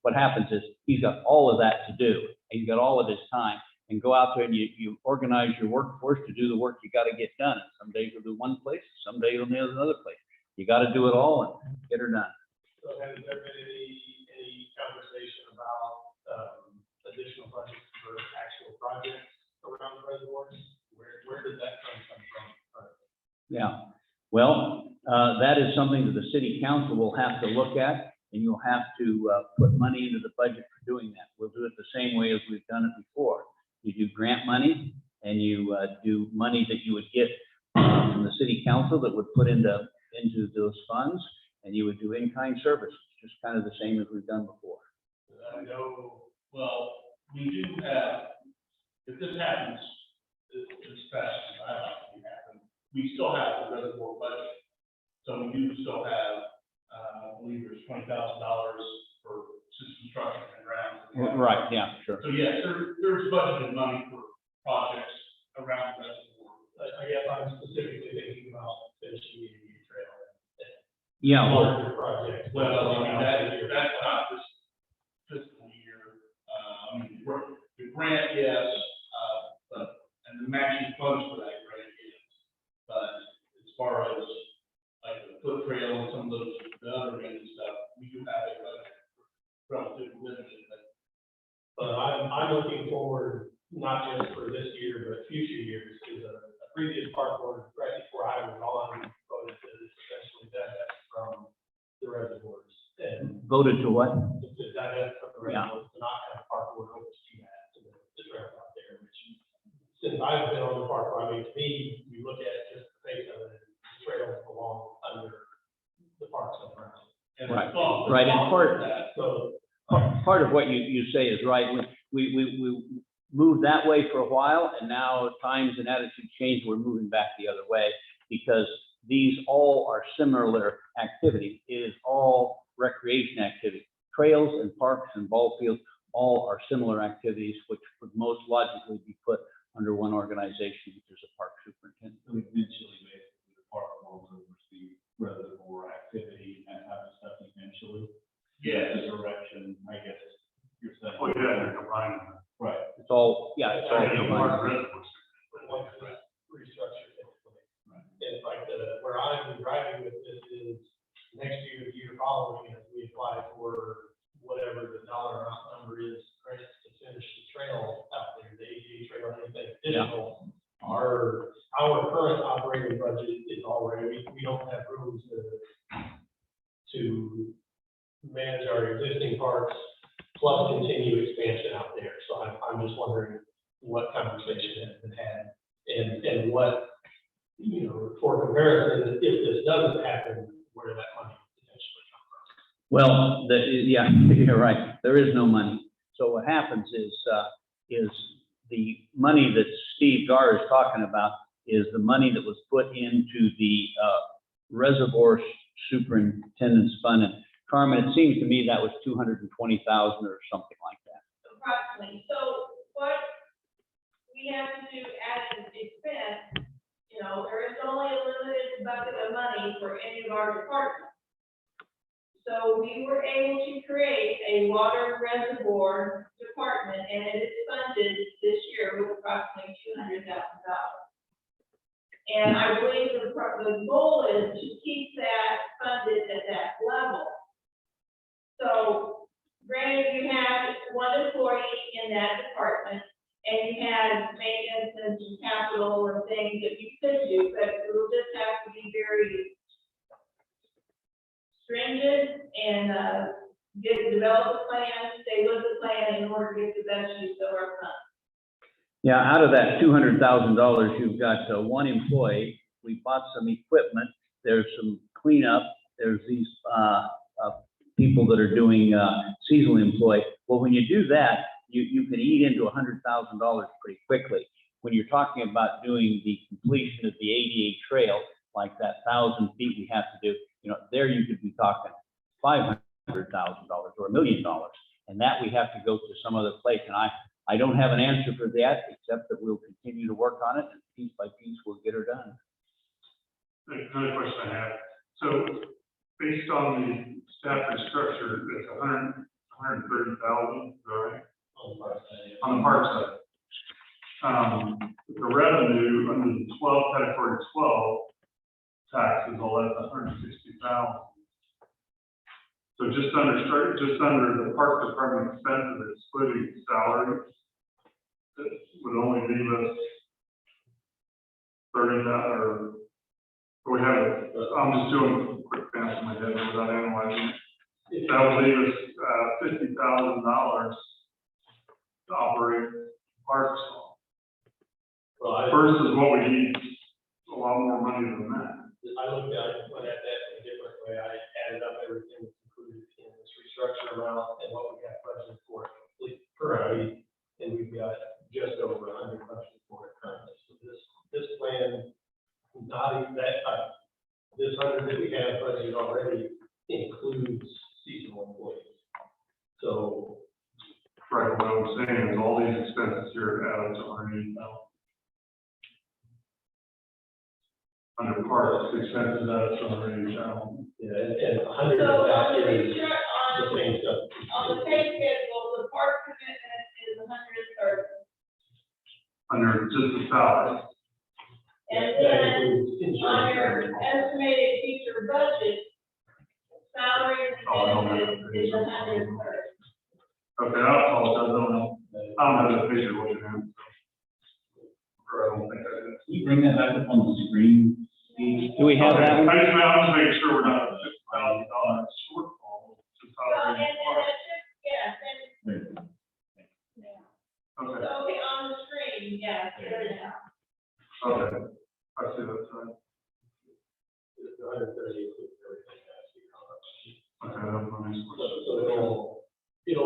Speaker 11: What happens is he's got all of that to do. And he's got all of his time. And go out there and you organize your workforce to do the work you got to get done. And some days you'll do one place, some days you'll do another place. You got to do it all and get her done.
Speaker 2: So has there been any conversation about additional budgets for actual projects around the reservoirs? Where did that come from?
Speaker 11: Yeah, well, that is something that the city council will have to look at, and you'll have to put money into the budget for doing that. We'll do it the same way as we've done it before. You do grant money, and you do money that you would get from the city council that would put into those funds, and you would do in-kind services, just kind of the same as we've done before.
Speaker 1: I know, well, we do have, if this happens, as fast as I like to happen, we still have the reservoir budget. So we do still have, I believe there's $20,000 for system construction and ground.
Speaker 11: Right, yeah, sure.
Speaker 1: So yes, there's budgeted money for projects around the reservoir.
Speaker 2: I guess I'm specifically thinking about finishing the Ymca trail.
Speaker 11: Yeah, well,
Speaker 2: Larger projects.
Speaker 1: Well, I mean, that's not this fiscal year. I mean, the grant, yes, and the matching funds for that grant, yes. But as far as like the foot trail and some of those, the other and stuff, we do have a budget relatively limited,
Speaker 2: But I'm looking forward, not just for this year, but future years, because a previous park board, right before I was on, voted to essentially divest from the reservoirs. And
Speaker 11: voted to what?
Speaker 2: to divest from the reservoirs, to not have a park board oversee that, to the trail out there, which, since I've been on the park board, I mean, to me, you look at just the face of it, the trails belong under the parks and grounds.
Speaker 1: and
Speaker 11: Right.
Speaker 1: it's all-
Speaker 11: Right, and part-
Speaker 1: that.
Speaker 2: So,
Speaker 11: Part of what you say is right. We moved that way for a while, and now times and attitudes change. We're moving back the other way because these all are similar activities. It is all recreation activity. Trails and parks and ball fields all are similar activities, which would most logically be put under one organization, which is a park superintendent.
Speaker 6: So eventually, basically, the park will oversee reservoir activity and type of stuff eventually.
Speaker 1: Yes.
Speaker 6: The direction, I guess, you're saying.
Speaker 5: Oh, yeah, they're combining them.
Speaker 6: Right.
Speaker 11: It's all, yeah, it's all
Speaker 5: Yeah,
Speaker 11: combined.
Speaker 5: part of reservoirs.
Speaker 2: once the restructure takes place. It's like where I'm driving with this is next year, the year following, as we apply for whatever the dollar amount number is, grants to finish the trail out there, the ADA trail, anything additional. Our current operating budget is already, we don't have room to manage our existing parks plus continue expansion out there. So I'm just wondering what conversation has been had and what you know, for comparison, if this doesn't happen, where that money potentially comes from.
Speaker 11: Well, yeah, you're right. There is no money. So what happens is the money that Steve Gar is talking about is the money that was put into the Reservoir Superintendent's Fund. And Carmen, it seems to me that was 220,000 or something like that.
Speaker 9: Approximately. So what we have to do as an expense, you know, there is only a limited bucket of money for any of our departments. So we were able to create a water reservoir department, and it is funded this year with approximately $200,000. And I believe the goal is to keep that funded at that level. So granted, you have one employee in that department, and you have maintenance and some capital and things that you could do, but it will just have to be very stringent and develop a plan, stay with the plan in order to get the best use of our funds.
Speaker 11: Yeah, out of that $200,000, you've got one employee. We bought some equipment. There's some cleanup. There's these people that are doing seasonal employee. Well, when you do that, you can eat into $100,000 pretty quickly. When you're talking about doing the completion of the ADA trail, like that 1,000 feet we have to do, you know, there you could be talking $500,000 or $1 million, and that we have to go to some other place. And I don't have an answer for that, except that we'll continue to work on it, and piece by piece we'll get her done.
Speaker 5: Another question I have. So based on the staff and structure, it's 130,000, right? On the park side. The revenue under the 12, category 12 taxes, all that's 160,000. So just under the park department expenses, excluding salaries, that would only leave us 30,000, or we have, I'm just doing quick math in my head without analyzing it. That would leave us $50,000 to operate parks versus what we need, a lot more money than that.
Speaker 2: I went at that in a different way. I added up everything that's included in this restructure amount and what we have budgeted for it complete currently, and we've got just over 100 budgeted for it currently. So this plan, not even that, this 100 that we have budgeted already includes seasonal employees. So.
Speaker 5: Right, what I'm saying is all these expenses here add up to 180,000. Under parks, expenses add up to 180,000.
Speaker 2: Yeah, and 100
Speaker 9: So
Speaker 2: of that
Speaker 9: on the
Speaker 2: is
Speaker 9: research,
Speaker 2: the same stuff.
Speaker 9: on the pay schedule, the park commitment is 130.
Speaker 5: Under just the salary.
Speaker 9: And
Speaker 2: That
Speaker 9: then
Speaker 2: includes
Speaker 9: on your
Speaker 2: insurance.
Speaker 9: estimated future budget, salary
Speaker 5: Oh, I don't have
Speaker 9: and
Speaker 5: that.
Speaker 9: benefits is 130.
Speaker 5: Okay, I apologize, I don't know the figure what it is. Or I don't think I did.
Speaker 6: Can you bring that back up on the screen?
Speaker 11: Do we have that one?
Speaker 5: I'm just making sure we're not at $50,000 shortfall. to
Speaker 9: Well,
Speaker 5: salary
Speaker 9: and
Speaker 5: and parks.
Speaker 9: that's just, yes, and,
Speaker 6: There you go.
Speaker 5: Okay,
Speaker 9: okay, on the screen, yes, there it is.
Speaker 5: okay, I see that's right.
Speaker 2: The 130 includes everything that's here on our sheet.
Speaker 5: Okay, that's my next question.
Speaker 2: So this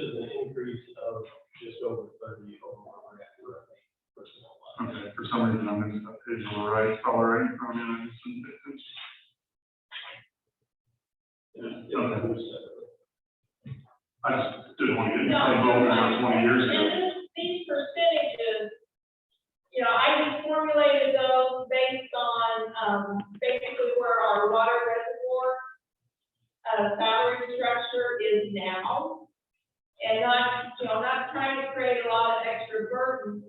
Speaker 2: is an increase of just over 30 over what we're at currently, personnel wise.
Speaker 5: Okay, for some reason I mixed up page all right, all right, I mean, I just didn't pay attention.
Speaker 2: It includes separately.
Speaker 5: I just didn't want to get in the
Speaker 9: No,
Speaker 5: same boat around 20 years ago.
Speaker 9: and these percentages, you know, I just formulated those based on, basically where our water reservoir, salary structure is now. And not, you know, not trying to create a lot of extra burden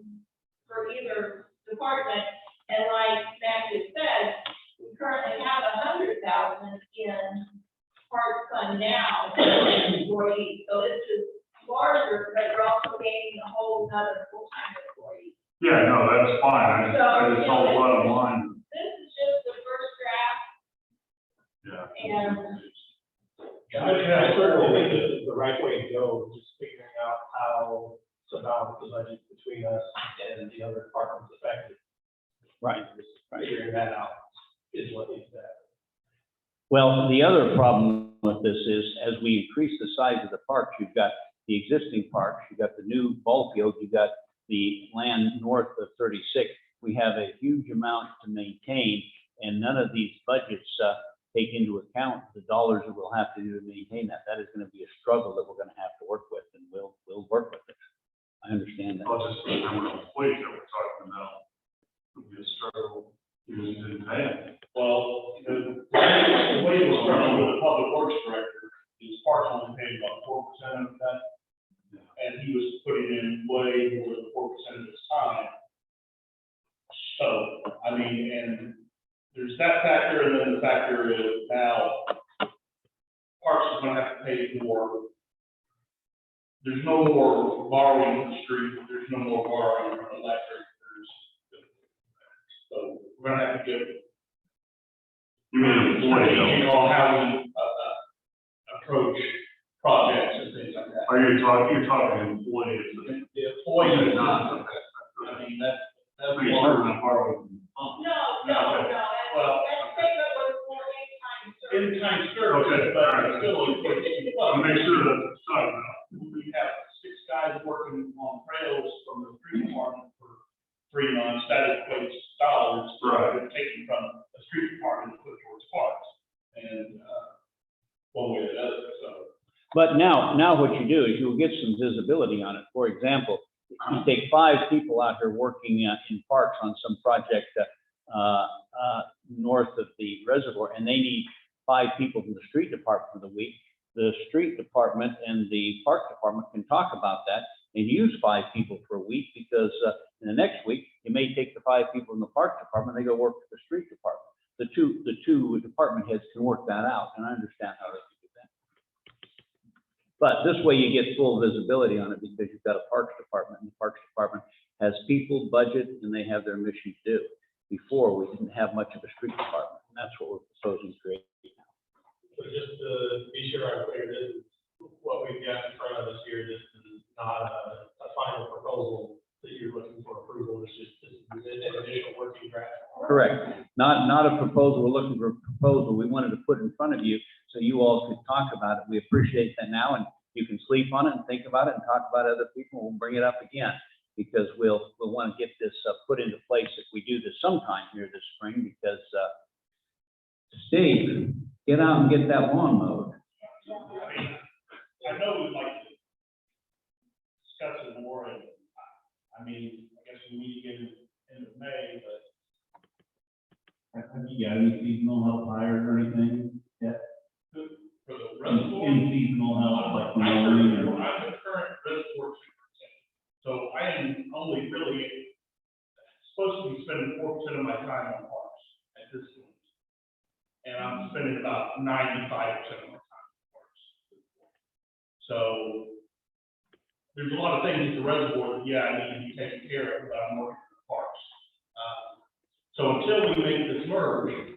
Speaker 9: for either department. And like Matt just said, we currently have 100,000 in park fund now for employees. So this is larger, but you're also gaining a whole nother full-time employee.
Speaker 5: Yeah, no, that's fine, I just saw the bottom line.
Speaker 9: This is just the first draft,
Speaker 5: Yeah.
Speaker 9: and
Speaker 2: I certainly think this is the right way to go, just figuring out how to balance the budget between us and the other departments affected.
Speaker 11: Right.
Speaker 2: figuring that out is what needs to happen.
Speaker 11: Well, the other problem with this is, as we increase the size of the parks, you've got the existing parks, you've got the new ball field, you've got the land north of 36. We have a huge amount to maintain, and none of these budgets take into account the dollars that we'll have to do to maintain that. That is going to be a struggle that we're going to have to work with, and we'll work with it. I understand that.
Speaker 5: I'll just remember the employees that we're talking about, would be a struggle, because you didn't pay them.
Speaker 1: Well, the way we're struggling with the public works director is Parks only paid about 4% of that. And he was putting in way more than 4% of his time. So, I mean, and there's that factor, and then the factor is now Parks is gonna have to pay more. There's no more borrowing from the street, there's no more borrowing from electric, so we're gonna have to give
Speaker 5: You mean employees?
Speaker 1: on how we approach projects and things like that.
Speaker 5: Are you talking, you're talking employees?
Speaker 1: The employees,
Speaker 5: Not.
Speaker 1: I mean, that's
Speaker 5: Pretty
Speaker 1: one.
Speaker 5: sure we're not borrowing.
Speaker 9: No,
Speaker 1: Well-
Speaker 9: that statement was for in-kind service.
Speaker 1: In-kind service, but still,
Speaker 5: I'll make sure that it's not about.
Speaker 1: we have 6 guys working on trails from the street department for 3 months, that equates dollars.
Speaker 5: Right.
Speaker 1: That are taken from the street department to put towards parks, and, one way or the other, so.
Speaker 11: But now what you do is you'll get some visibility on it. For example, you take 5 people out here working in parks on some project north of the reservoir, and they need 5 people from the street department for the week. The street department and the park department can talk about that and use 5 people for a week, because in the next week, you may take the 5 people in the park department, they go work for the street department. The two department heads can work that out, and I understand how they can do that. But this way you get full visibility on it, because you've got a parks department, and the parks department has people, budget, and they have their mission to do. Before, we didn't have much of a street department, and that's what we're proposing to create now.
Speaker 2: So just to be sure I'm clear, this is what we've got in front of us here. This is not a final proposal that you're looking for approval. It's just, this is an initial working draft.
Speaker 11: Correct. Not a proposal, we're looking for a proposal we wanted to put in front of you so you all could talk about it. We appreciate that now, and you can sleep on it and think about it and talk about other people. We'll bring it up again, because we'll want to get this put into place if we do this sometime here this spring, because Steve, get out and get that lawn mowed.
Speaker 1: I mean, I know we'd like to discuss it more, and I mean, I guess we need to get it in May, but
Speaker 6: Have you got any seasonal help hired or anything yet?
Speaker 1: for the reservoir.
Speaker 6: In seasonal help, like
Speaker 1: I'm
Speaker 6: mowing or?
Speaker 1: the current reservoir superintendent, so I am only really supposed to be spending 4% of my time on parks at this point. And I'm spending about 95% of my time on parks. So there's a lot of things at the reservoir that, I need to be taken care of, but I'm working on the parks. So until we make this merge,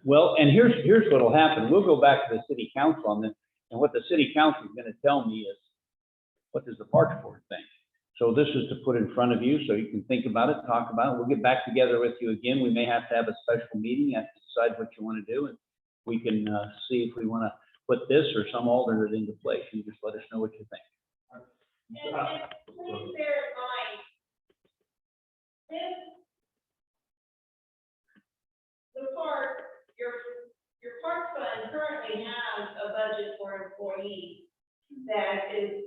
Speaker 11: Well, and here's what'll happen. We'll go back to the city council on this, and what the city council is gonna tell me is, what does the parks board think? So this is to put in front of you, so you can think about it, talk about it. We'll get back together with you again. We may have to have a special meeting, have to decide what you wanna do, and we can, see if we wanna put this or some alternate into place. You just let us know what you think.
Speaker 9: And please bear in mind, the park, your park fund currently has a budget for employees that is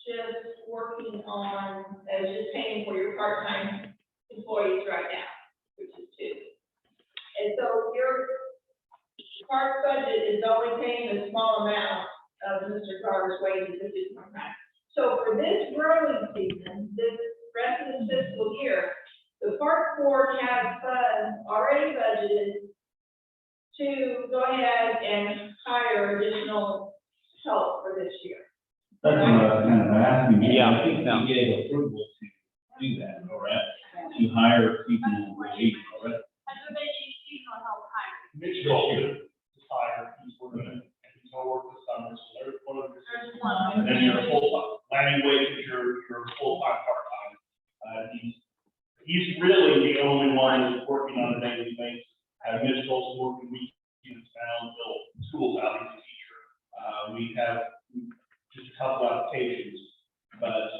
Speaker 9: just working on, just paying for your part-time employees right now, which is 2. And so your park budget is only paying a small amount of Mr. Carter's wages, which is 1 time. So for this growing season, this rest of the fiscal year, the park board has funds already budgeted to go ahead and hire additional help for this year.
Speaker 6: That's what I was kind of asking.
Speaker 11: Yeah.
Speaker 6: I think we gave approval to do that, correct? To hire seasonal employees, correct?
Speaker 1: Mitch Gold is hired, he's working, and he's gonna work this summer, so there's one of your. And then your full-time, Lanny Wade is your full-time, part-time. He's really the only We have just a couple applications, but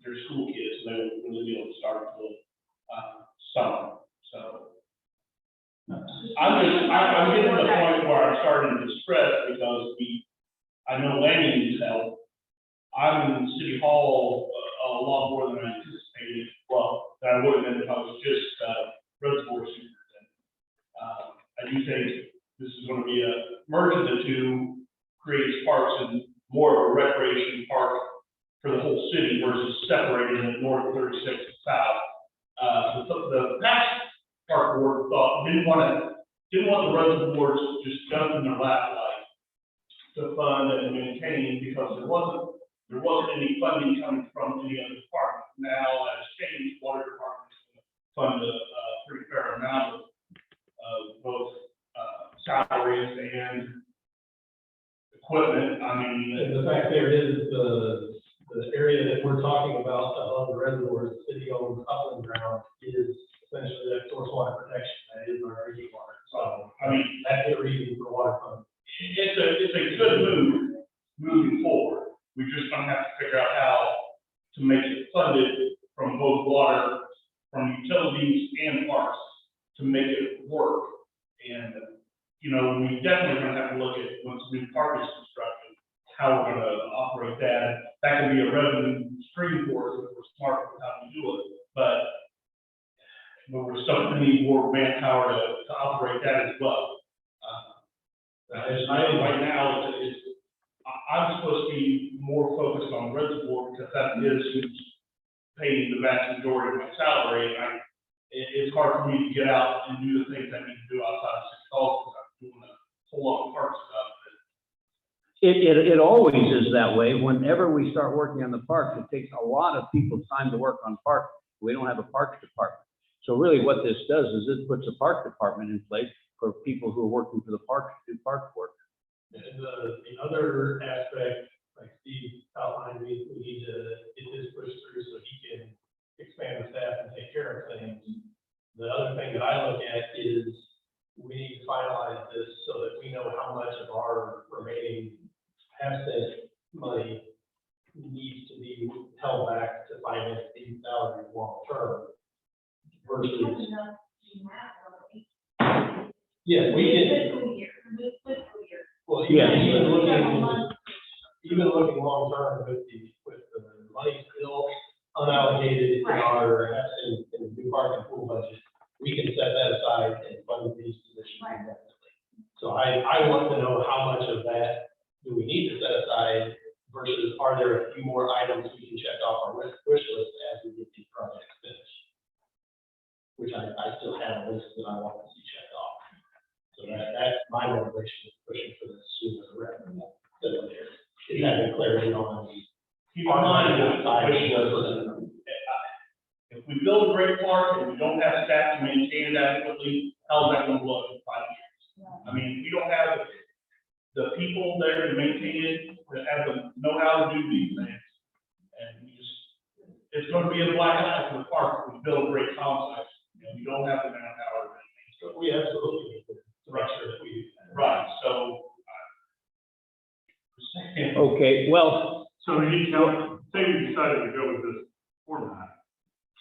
Speaker 1: they're school kids, so they won't really be able to start until summer, so. I'm getting to the point where I'm starting to stress because I know Lanny needs help. I'm in City Hall a lot more than I anticipated, well, than I would have been if I was just Reservoir Superintendent. I do think this is gonna be a merge of the two, creates parks and more of a recreation park for the whole city versus separating it north of 36 and south. The past park board didn't want the reservoirs just dumped in their lap like to fund and maintain because there wasn't any funding coming from any other department. Now, as changed, water department is going to fund a pretty fair amount of both salaries and equipment. I mean,
Speaker 2: And the fact there is the area that we're talking about above the reservoirs, the city owns upland ground is essentially that source water protection, that is our drinking water. So,
Speaker 1: I mean,
Speaker 2: that's the reason for water fund.
Speaker 1: it's a good move moving forward. We're just gonna have to figure out how to make it funded from both water, from utilities and parks to make it work. And, you know, we definitely gonna have to look at once the new park is constructed, how we're gonna operate that. That can be a revenue stream for us if we're smart with how we do it, but we're still gonna need more manpower to operate that as well. Right now, I'm supposed to be more focused on Reservoir because that is who's paying the vast majority of my salary. And it's hard for me to get out and do the things I need to do outside of City Hall because I'm doing a whole lot of park stuff.
Speaker 11: It always is that way. Whenever we start working on the parks, it takes a lot of people's time to work on parks. We don't have a parks department. So really what this does is it puts a park department in place for people who are working for the parks to do park work.
Speaker 2: And the other aspect, like Steve outlined, we need to get this pushed through so he can expand the staff and take care of things. The other thing that I look at is we need to finalize this so that we know how much of our remaining half-cent money needs to be held back to finance these salaries long-term versus. Yes, we did. Well, even looking long-term with the money still unallocated in our, in the new park and pool budget, we can set that aside and fund these positions indefinitely. So I want to know how much of that do we need to set aside versus are there a few more items we can check off our wish list as we get these projects finished? Which I still have a list that I want to see checked off. So that's my motivation, is pushing for this sooner rather than later. Is having clarity on the.
Speaker 1: Keep in mind that if we build a great park and we don't have staff to maintain it adequately, how's that gonna look in 5 years? I mean, if we don't have the people there to maintain it, that have the know-how to do these things, and it's gonna be a black eye for the park if we build a great complex, and we don't have the manpower to maintain it.
Speaker 2: So we absolutely need to make sure that we do that.
Speaker 1: Right, so.
Speaker 11: Okay, well,
Speaker 5: So we need to, say we decided to go with this format,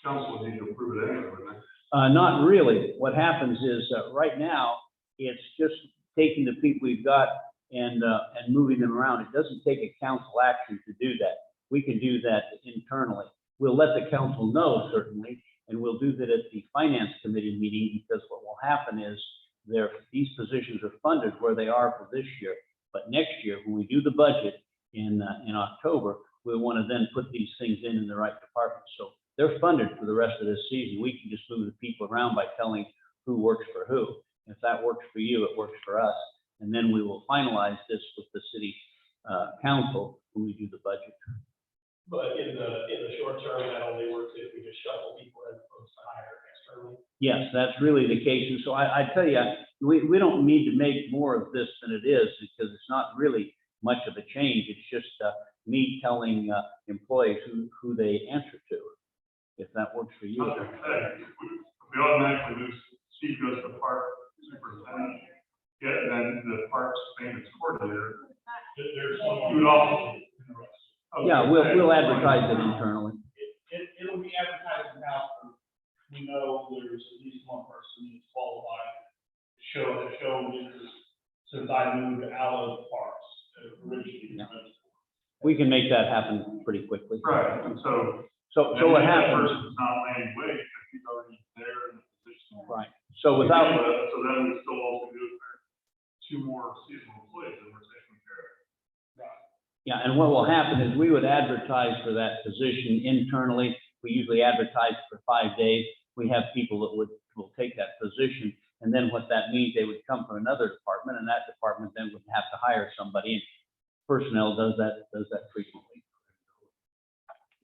Speaker 5: council would need to approve it anyway, wouldn't they?
Speaker 11: not really. What happens is, right now, it's just taking the people we've got and moving them around. It doesn't take a council action to do that. We can do that internally. We'll let the council know certainly, and we'll do that at the finance committee meeting, because what will happen is these positions are funded where they are for this year. But next year, when we do the budget in October, we'll want to then put these things in the right department. So they're funded for the rest of this season. We can just move the people around by telling who works for who. If that works for you, it works for us. And then we will finalize this with the city council when we do the budget.
Speaker 2: But in the short term, that only works if we just shuffle people as opposed to hire externally.
Speaker 11: Yes, that's really the case. And so I tell you, we don't need to make more of this than it is, because it's not really much of a change. It's just me telling employees who they answer to, if that works for you.
Speaker 5: Okay, we automatically move, Steve goes to park superintendent, yeah, and then the parks maintenance coordinator, There's some food offices.
Speaker 11: Yeah, we'll advertise it internally.
Speaker 1: It'll be advertised in house, we know there's at least one person who's qualified, showing interest since I moved out of parks originally.
Speaker 11: Yeah. We can make that happen pretty quickly.
Speaker 5: Right, and so.
Speaker 11: So what
Speaker 5: That
Speaker 11: happens,
Speaker 5: person's not laying wait, because he's already there in the position.
Speaker 11: right, so without,
Speaker 5: So then we still also do two more seasonal employees that we're taking care of.
Speaker 11: yeah, and what will happen is we would advertise for that position internally. We usually advertise for 5 days. We have people that will take that position. And then what that means, they would come from another department, and that department then would have to hire somebody. And personnel does that frequently.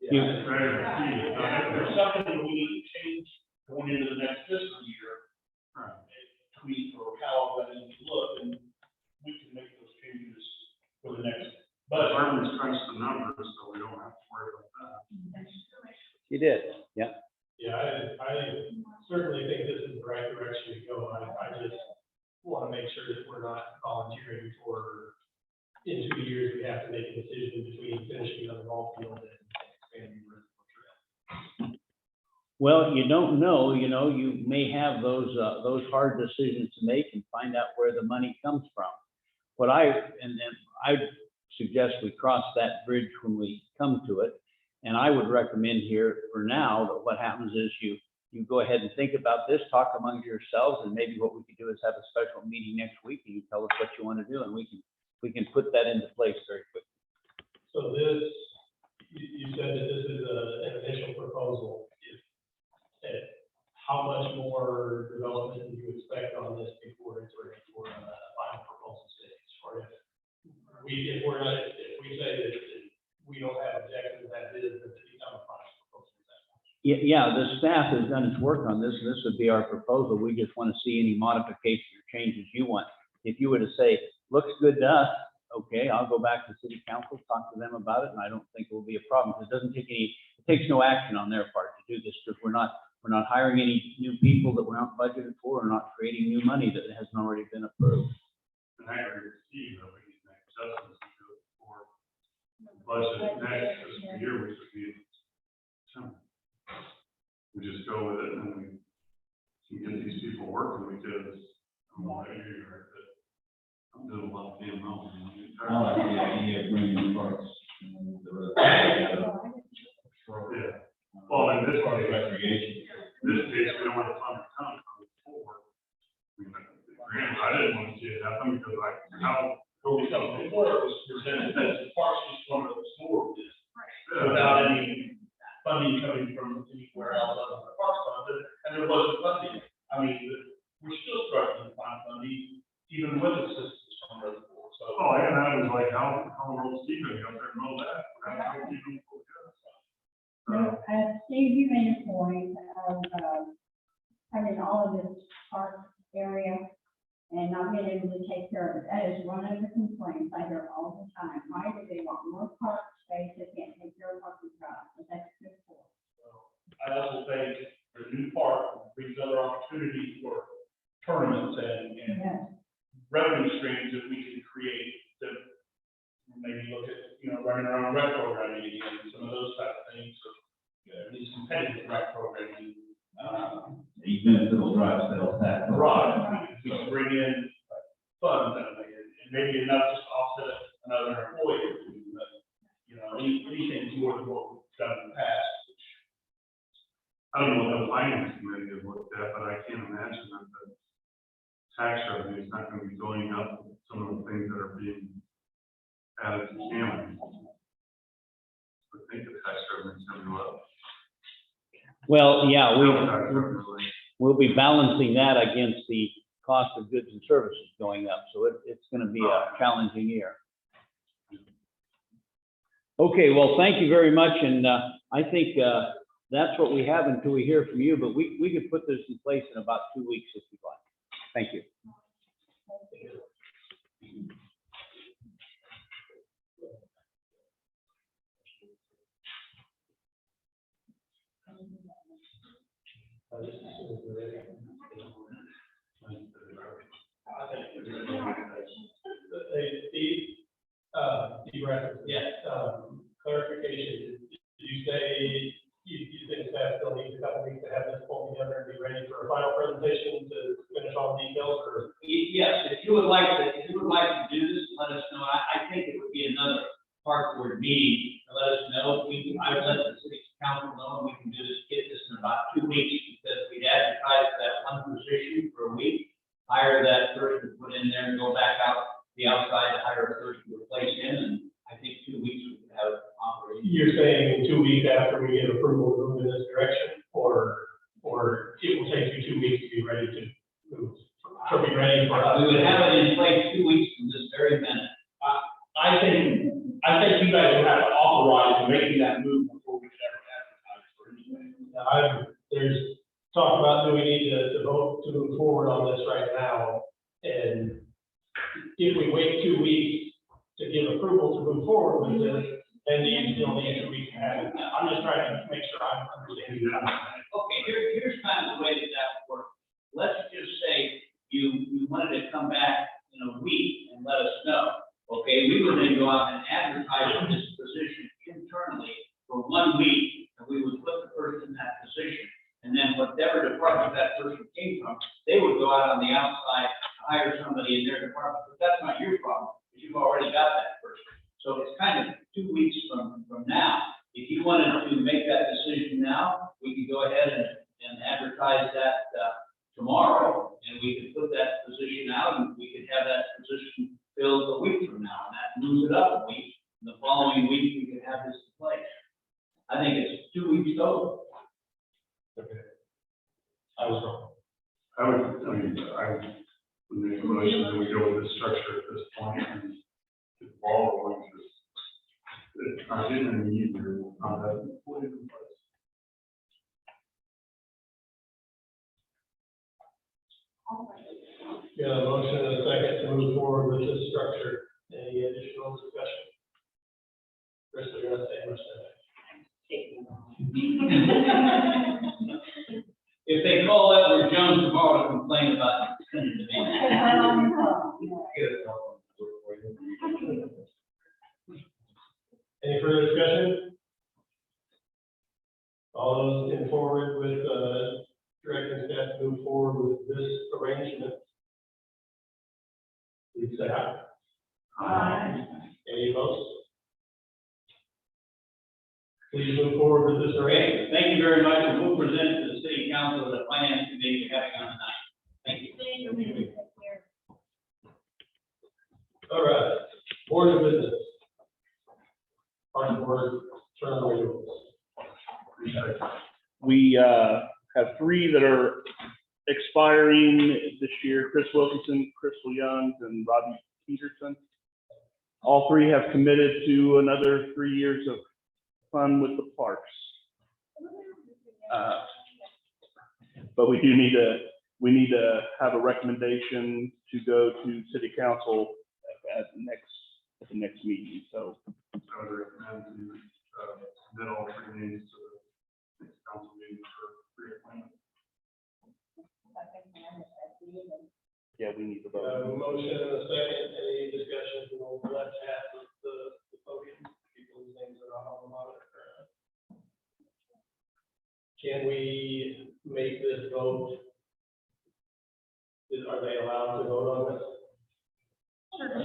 Speaker 5: It's very key.
Speaker 1: If there's something that we need to change going into the next fiscal year, tweak or however that needs to look, and we can make those changes for the next budget.
Speaker 5: Departments crunch the numbers, so we don't have to worry about that.
Speaker 11: You did, yeah.
Speaker 2: Yeah, I certainly think this is the right direction to go. I just want to make sure that we're not volunteering for, in 2 years, we have to make a decision between finishing on the ball field and expanding the Reservoir Trail.
Speaker 11: Well, you don't know, you may have those hard decisions to make and find out where the money comes from. What I suggest we cross that bridge when we come to it. And I would recommend here for now that what happens is you go ahead and think about this, talk among yourselves, and maybe what we could do is have a special meeting next week and you tell us what you want to do, and we can put that into place very quickly.
Speaker 2: So this, you said that this is an initial proposal. How much more development do you expect on this before it's ready for final proposal stage? Or if we say that we don't have objections, that is, that it become a final proposal.
Speaker 11: Yeah, the staff has done its work on this, and this would be our proposal. We just want to see any modifications or changes you want. If you were to say, looks good to us, okay, I'll go back to city council, talk to them about it, and I don't think it will be a problem. It takes no action on their part to do this, because we're not hiring any new people that we're not budgeted for, or not creating new money that hasn't already been approved.
Speaker 5: And I agree with Steve, that we need to make adjustments to do it for budget next fiscal year, which would be December. We just go with it and we can get these people working, because I'm not here, but I'm doing a lot of damn wrong.
Speaker 6: I like the idea of bringing parks.
Speaker 5: Yeah. Well, in this case,
Speaker 6: Recreation.
Speaker 5: we don't want to fund a ton from before. Granted, I didn't want to see it happen because
Speaker 1: Before it was presented as parks was one of the smaller districts, without any funding coming from anywhere else other than the parks fund, and there wasn't funding. I mean, we're still struggling to find funding, even with assistance from Reservoir, so.
Speaker 5: Oh, yeah, and I was like, how the world Steve gonna go there and know that? How would you do it?
Speaker 10: No, Steve, you made a point of, having all of this park area and not being able to take care of it. That is one of the complaints I hear all the time. Why do they want more park space? They can't take care of parking problems, but that's good for.
Speaker 1: I also think the new park brings other opportunities for tournaments and
Speaker 10: Yes.
Speaker 1: revenue streams that we can create that maybe look at, running around rec programming and some of those type of things, or at least competitive rec programming.
Speaker 6: Even if it'll drive sales tax.
Speaker 1: Right, we can bring in funds that way, and maybe enough just to offset another employee or two, but, anything more than what we've done in the past.
Speaker 5: I don't know what the finance committee has looked at, but I can't imagine that the tax revenue is not gonna be going up with some of the things that are being added to county. I think the tax revenue is gonna go up.
Speaker 11: Well, yeah,
Speaker 5: Tax revenue,
Speaker 11: we'll be balancing that against the cost of goods and services going up, so it's gonna be a challenging year. Okay, well, thank you very much, and I think that's what we have until we hear from you, but we could put this in place in about 2 weeks if you'd like. Thank you.
Speaker 2: Hey, Steve, you referenced.
Speaker 6: Yes.
Speaker 2: Clarification, did you say you think staff still needs a couple weeks to have this pulled together and be ready for a final presentation to finish all the details, or?
Speaker 6: Yes, if you would like to do this, let us know. I think it would be another park board meeting. Let us know. I would let the city council know, and we can do this, get this in about 2 weeks, because we'd advertise that one position for a week, hire that person, put in there, and go back out the outside to hire a person to replace him, and I think 2 weeks we could have operating.
Speaker 2: You're saying 2 weeks after we get approval to move in this direction, or it will take you 2 weeks to be ready to move? To be ready for us?
Speaker 6: We would have it in place 2 weeks from this very minute.
Speaker 1: I think you guys would have to authorize making that move before we could ever advertise for anything.
Speaker 2: There's talk about, do we need to vote to move forward on this right now? And if we wait 2 weeks to give approval to move forward with this, then you still need 2 weeks to have it. I'm just trying to make sure I'm understanding that.
Speaker 6: Okay, here's kind of the way that would work. Let's just say you wanted to come back in a week and let us know. Okay, we would then go out and advertise for this position internally for 1 week, and we would put the person in that position. And then whatever department that person came from, they would go out on the outside, hire somebody in their department, but that's not your problem, because you've already got that person. So it's kind of 2 weeks from now. If you wanted to make that decision now, we could go ahead and advertise that, tomorrow, and we could put that position out, and we could have that position filled a week from now, and that moves it up a week. And the following week, we could have this in place. I think it's 2 weeks total.
Speaker 2: Okay. I was wrong.
Speaker 5: I would make a motion that we go with this structure at this point and get the ball rolling, because it's not getting any easier, we'll not have it fully in place.
Speaker 2: Got a motion and a second to move forward with this structure. Any additional discussion? Chris, you're gonna say much
Speaker 6: If they call Edward Jones tomorrow to complain about sending the man.
Speaker 2: Any further discussion? All those in forward with, directing staff to move forward with this arrangement? Please say aye.
Speaker 10: Aye.
Speaker 2: Any opposed? Please move forward with this arrangement.
Speaker 6: Thank you very much, and we'll present to the city council the finance committee having on tonight. Thank you.
Speaker 2: All right, board of business. Park board term renewals.
Speaker 1: We have 3 that are expiring this year: Chris Wilkinson, Crystal Young, and Robbie Peterson. All 3 have committed to another 3 years of fun with the parks. But we need to have a recommendation to go to city council at the next meeting. So
Speaker 5: I would recommend to submit all 3 names to the next council meeting for reappointment.
Speaker 1: yeah, we need to vote.
Speaker 2: Motion and a second, any discussion, we'll let chat with the podium, people whose names are not on the monitor. Can we make this vote? Are they allowed to vote on this?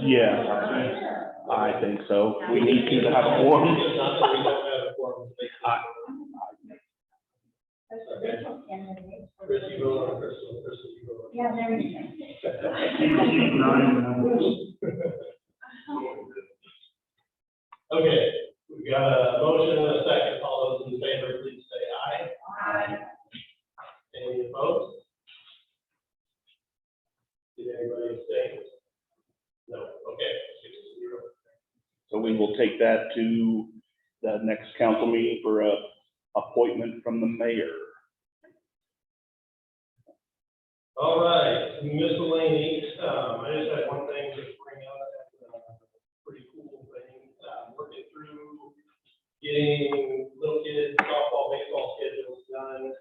Speaker 1: Yeah, I think so. We need to have a quorum.
Speaker 2: It's not that we don't have a quorum. Okay. Chris, you vote on Crystal, Crystal, you vote on.
Speaker 10: Yeah, there you go.
Speaker 2: Okay, we got a motion and a second. All those in favor, please say aye.
Speaker 10: Aye.
Speaker 2: Any opposed? Did anybody say? No, okay, 6-0.
Speaker 1: So we will take that to the next council meeting for a appointment from the mayor.
Speaker 2: All right, miscellaneous, I just had one thing to bring up, pretty cool thing, working through getting little kids softball, baseball schedules done.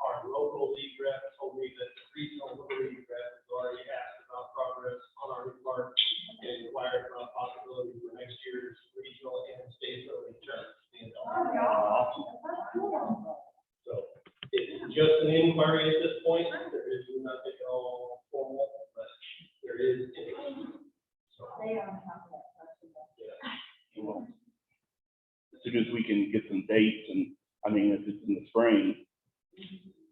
Speaker 2: Our local league rep told me that the regional league rep has already asked about progress on our new park and inquired about possibility for next year's an inquiry at this point. There is nothing at all formal, but there is interest. So,
Speaker 10: They don't have that flexibility.
Speaker 2: yeah.
Speaker 1: Well, as soon as we can get some dates, and, I mean, if it's in the spring,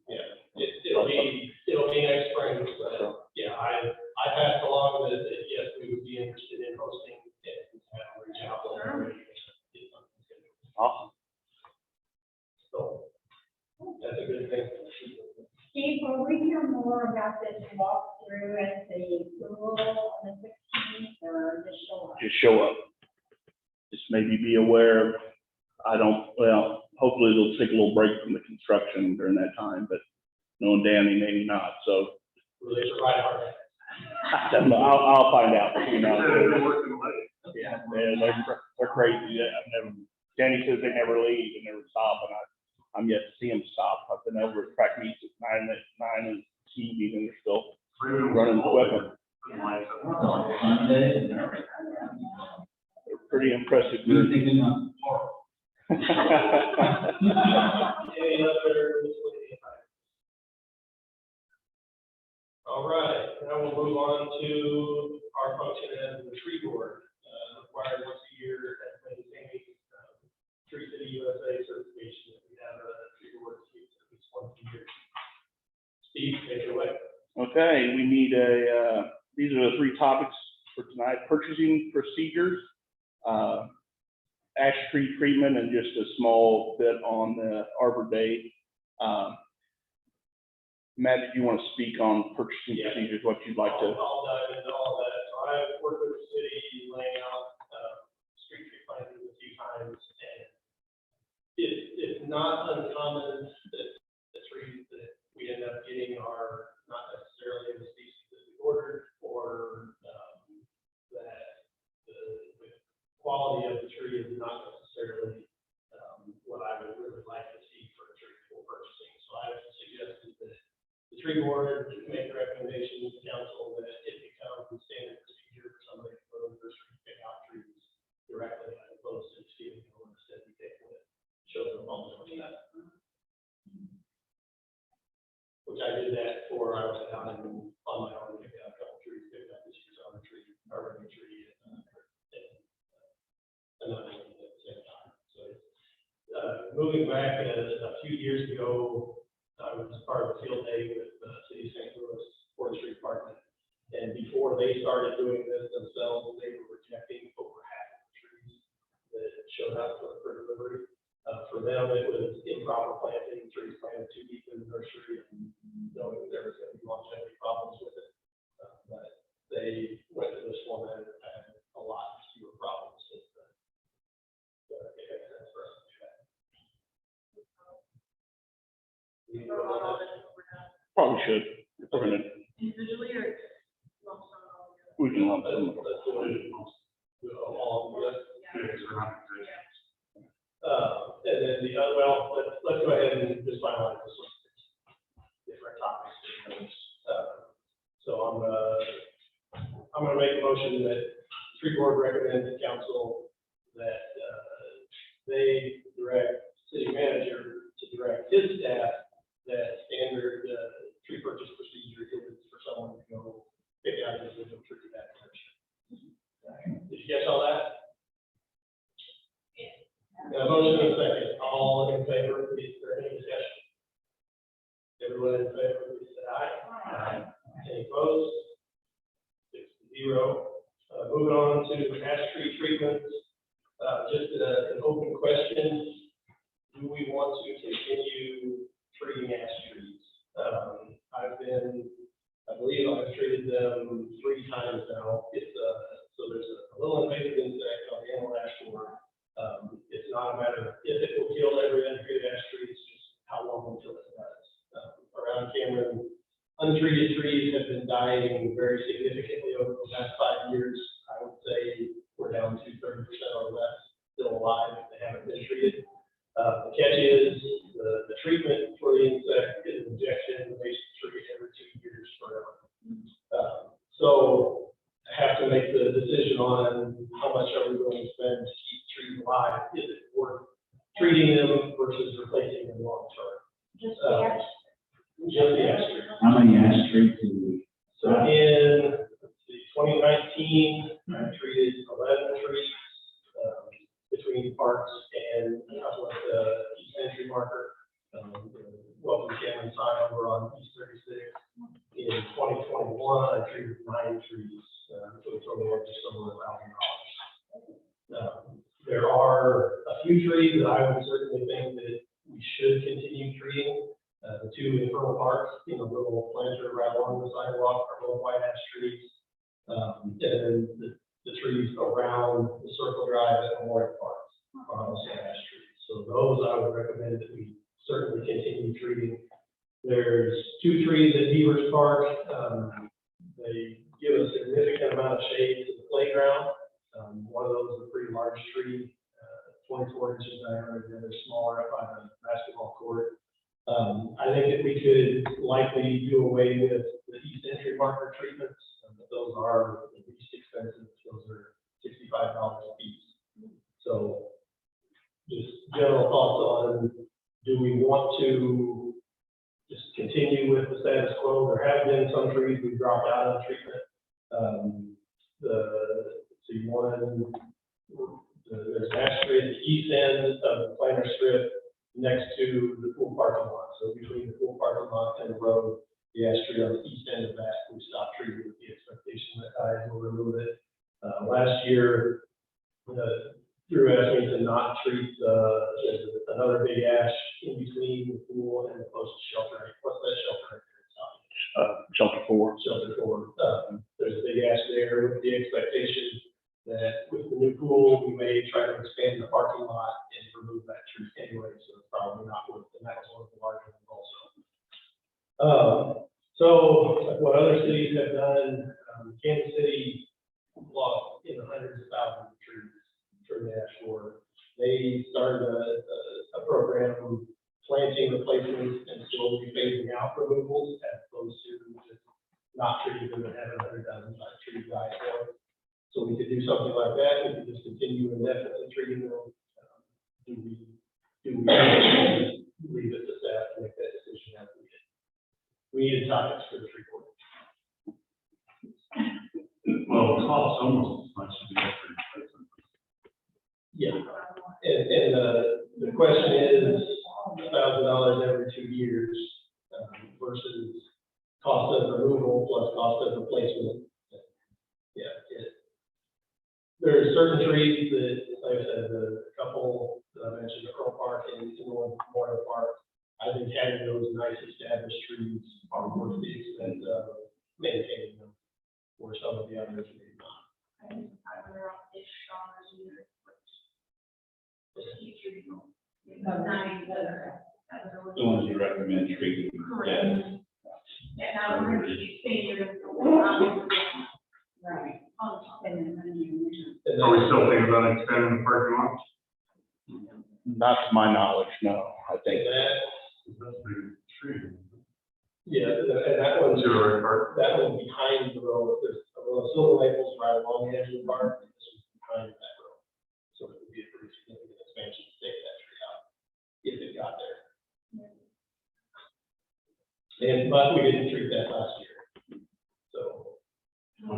Speaker 2: Yeah, it'll be next spring, but, yeah, I passed along that, yes, we would be interested in hosting and have reach out to everybody. Get something scheduled.
Speaker 1: awesome.
Speaker 2: So, that's a good thing.
Speaker 10: Steve, will we hear more about this walkthrough at the pool on the 16th, or just show up?
Speaker 1: Just show up. Just maybe be aware, hopefully they'll take a little break from the construction during that time, but knowing Danny, maybe not, so.
Speaker 2: Really, it's right hard.
Speaker 1: I don't know, I'll find out, you know.
Speaker 5: They're working late.
Speaker 1: Yeah, they're crazy. Danny says they never leave and never stop, and I'm yet to see them stop. I've been over at track meets at 9 and TV, and they're still running equipment. They're pretty impressive group.
Speaker 2: Any other miscellaneous items? All right, now we'll move on to our function as the tree board, required once a year at maintaining Tree City USA certification. We have a tree board meets at least once a year. Steve, take it away.
Speaker 1: Okay, we need these are the 3 topics for tonight: purchasing procedures, ash tree treatment, and just a small bit on the Arbor Day. Matt, did you want to speak on purchasing procedures, what you'd like to?
Speaker 2: I'll dive into all that. So I've worked with the city laying out street tree plantings a few times, and it's not uncommon that the trees that we end up getting are not necessarily the species that we ordered, or that the quality of the tree is not necessarily what I would really like to see for a tree for purchasing. So I've suggested that the tree board make recommendations to council that it becomes standard procedure for somebody to go to the nursery and pick out trees directly, as opposed to stealing them instead of taking it, show them all the stuff. Which I did that for, I was out on my own, picked out a couple trees, picked out this year's other tree, or a tree, and another one at the same time. So, moving back a few years ago, I was part of a field day with the City of St. Louis Forestry Department. And before they started doing this themselves, they were rejecting over half of the trees that showed up for delivery. For them, it was improper planting, trees planted too deep in the nursery, and knowing there was going to be longevity problems with it. But they went to this format and had a lot fewer problems with it. So it makes sense for us to do that.
Speaker 1: Probably should. If we're gonna,
Speaker 9: Individually or lump sum?
Speaker 1: we can lump
Speaker 2: Let's
Speaker 1: them.
Speaker 2: do it all together. And then the other, well, let's go ahead and just finalize this one. Different topics. So I'm gonna make a motion that the tree board recommends to council that they direct city manager to direct his staff that standard tree purchase procedure is for someone to go pick out an individual tree that nursery. Did you catch all that? Motion and second. All in favor, please, is there any discussion? Everyone in favor, please say aye. Aye. Any opposed? 6-0. Moving on to ash tree treatments. Just an open question. Do we want to continue treating ash trees? I believe I've treated them 3 times now. So there's a little invasive insect on the annual ash borer. It's not a matter of if it will kill every untreated ash tree, it's just how long until it does. Around Cameron, untreated trees have been dying very significantly over the past 5 years. I would say we're down to 30% or less still alive if they haven't been treated. The catch is the treatment for the insect is injection of the tree every 2 years forever. So I have to make the decision on how much are we going to spend to keep trees alive. Is it worth treating them versus replacing them long term?
Speaker 10: Just the ash,
Speaker 2: planted 11 trees, between parks and up with the East Entry marker. Welcome Cameron sign over on East 36. In 2021, I treated 9 trees, to a total of just over $1,000. There are a few trees that I would certainly think that we should continue treating. The 2 in Pearl Park, a little planter right along the sidewalk, are both white ash trees. And then the trees around the Circle Drive at Memorial Park are also ash trees. So those I would recommend that we certainly continue treating. There's 2 trees at Beavers Park. They give a significant amount of shade to the playground. One of those is a pretty large tree, 24 inches diameter, and the other smaller up by the basketball court. I think that we could likely do away with the East Entry marker treatments. But those are the least expensive. Those are $65 a piece. So just general thoughts on, do we want to just continue with the status quo? There have been some trees we've dropped out of treatment. There's ash tree at the east end of the planter strip next to the pool parking lot. So between the pool parking lot and the road, the ash tree on the east end of that, we stopped treating with the expectation that I will remove it. Last year, Drew asked me to not treat there's another big ash in between the pool and the closest shelter. What's that shelter?
Speaker 1: Shelter 4.
Speaker 2: Shelter 4. There's a big ash there with the expectation that with the new pool, we may try to expand the parking lot and remove that tree anyway. So it's probably not worth it. And that was one of the larger ones also. So what other cities have done, Kansas City lost in the hundreds of thousands of trees from the ash borer. They started a program planting replacements and slowly phasing out removals as opposed to just not treating them and having 100,000 trees die for. So we could do something like that. We could just continue indefinitely treating them. Do we leave it to staff to make that decision as we did? We needed topics for the tree board.
Speaker 5: Well, it costs almost as much as the other replacement.
Speaker 2: Yeah, and the question is $1,000 every 2 years versus cost of removal plus cost of replacement. Yeah, there are certain trees that, like I said, the couple that I mentioned, the Pearl Park and Memorial Park, I think having those nice established trees are worth the expense of maintaining them, where some of the others may not.
Speaker 1: The ones you recommend treating.
Speaker 9: Correct. And I would be senior.
Speaker 10: Right.
Speaker 2: And
Speaker 5: Are we still thinking about expanding the parking lot?
Speaker 1: Not to my knowledge, no. I think
Speaker 5: That's a big tree.
Speaker 2: yeah, and that one's,
Speaker 5: Zero park.
Speaker 2: that one's behind the road. There's a row of silver maples right along the edge of the park, and this is behind that road. So it would be a pretty significant expansion to take that tree out, if it got there. And, but we didn't treat that last year, so.
Speaker 1: Can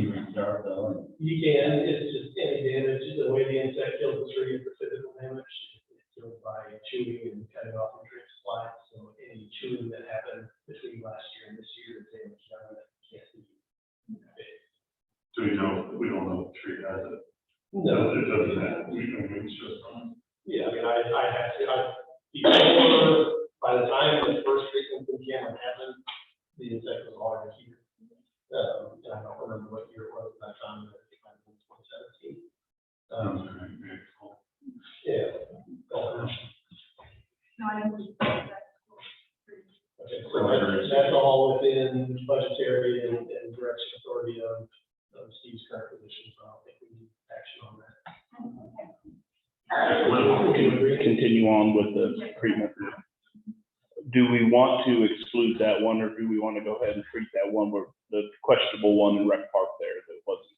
Speaker 1: you restart though?
Speaker 2: You can, it's just any damage, the way the insect kills the tree is the physical damage. It's killed by chewing and cutting off nutrient supplies. So any chewing that happened between last year and this year is damage done that can't be fixed.
Speaker 5: Do we know, we don't know if the tree has it?
Speaker 2: No.
Speaker 5: It doesn't have, it's just on.
Speaker 2: Yeah, I mean, I had to, before, by the time the first treatment from Cameron happened, the insect was already here. And I don't remember what year it was at that time, but I think it might have been 2017. Yeah. Okay, so that's all within budgetary and direction authority of Steve's current position, so I don't think we need action on that.
Speaker 1: Continue on with the treatment. Do we want to exclude that one, or do we want to go ahead and treat that one where the questionable one in Rec Park there that wasn't?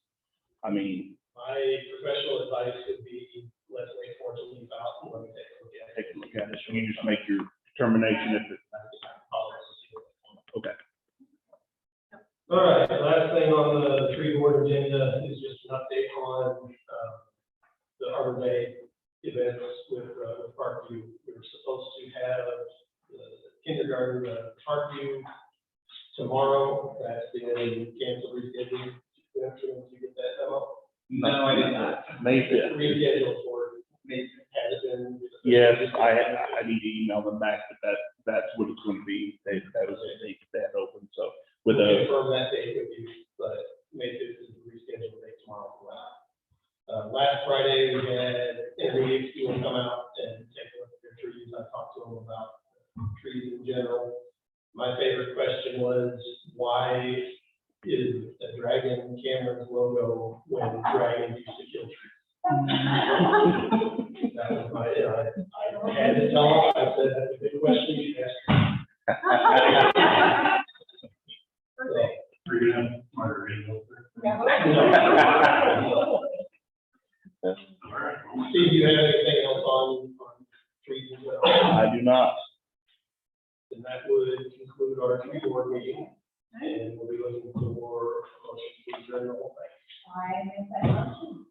Speaker 1: I mean,
Speaker 2: My professional advice would be, let's wait for it to leave out and let me take a look at it.
Speaker 1: take a look at it. So you just make your determination if it, okay.
Speaker 2: All right, the last thing on the tree board agenda is just an update on, the Arbor Day events with Parkview. We were supposed to have the kindergarten, Parkview tomorrow. That's been canceled, rescheduled. Did you get that memo?
Speaker 1: No, I did not.
Speaker 13: May fifth.
Speaker 2: Rescheduled for, has it been?
Speaker 13: Yes, I need to email them back, but that's what it's gonna be. That was the date that had opened, so with
Speaker 2: We'll
Speaker 13: a,
Speaker 2: confirm that date with you, but May fifth is the rescheduled date tomorrow for that. Last Friday, we had Enrique, you want to come out and take a look at their trees. I talked to them about trees in general. My favorite question was, why is a dragon Cameron's logo when dragons used to kill trees? That was my, I had to tell them, I said, that's a good question you asked.
Speaker 5: We're gonna have margarita over there. All right.
Speaker 2: Steve, do you have anything else on trees as well?
Speaker 13: I do not.
Speaker 2: And that would conclude our tree board meeting, and we'll be looking for motion to adjourn the whole thing.
Speaker 10: I make that motion.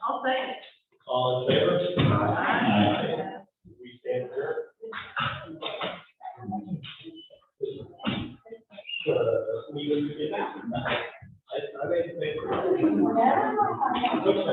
Speaker 9: I'll say it.
Speaker 2: All in favor?
Speaker 9: Aye.
Speaker 2: We stand adjourned. Meeting. I made the paper.
Speaker 10: Yeah.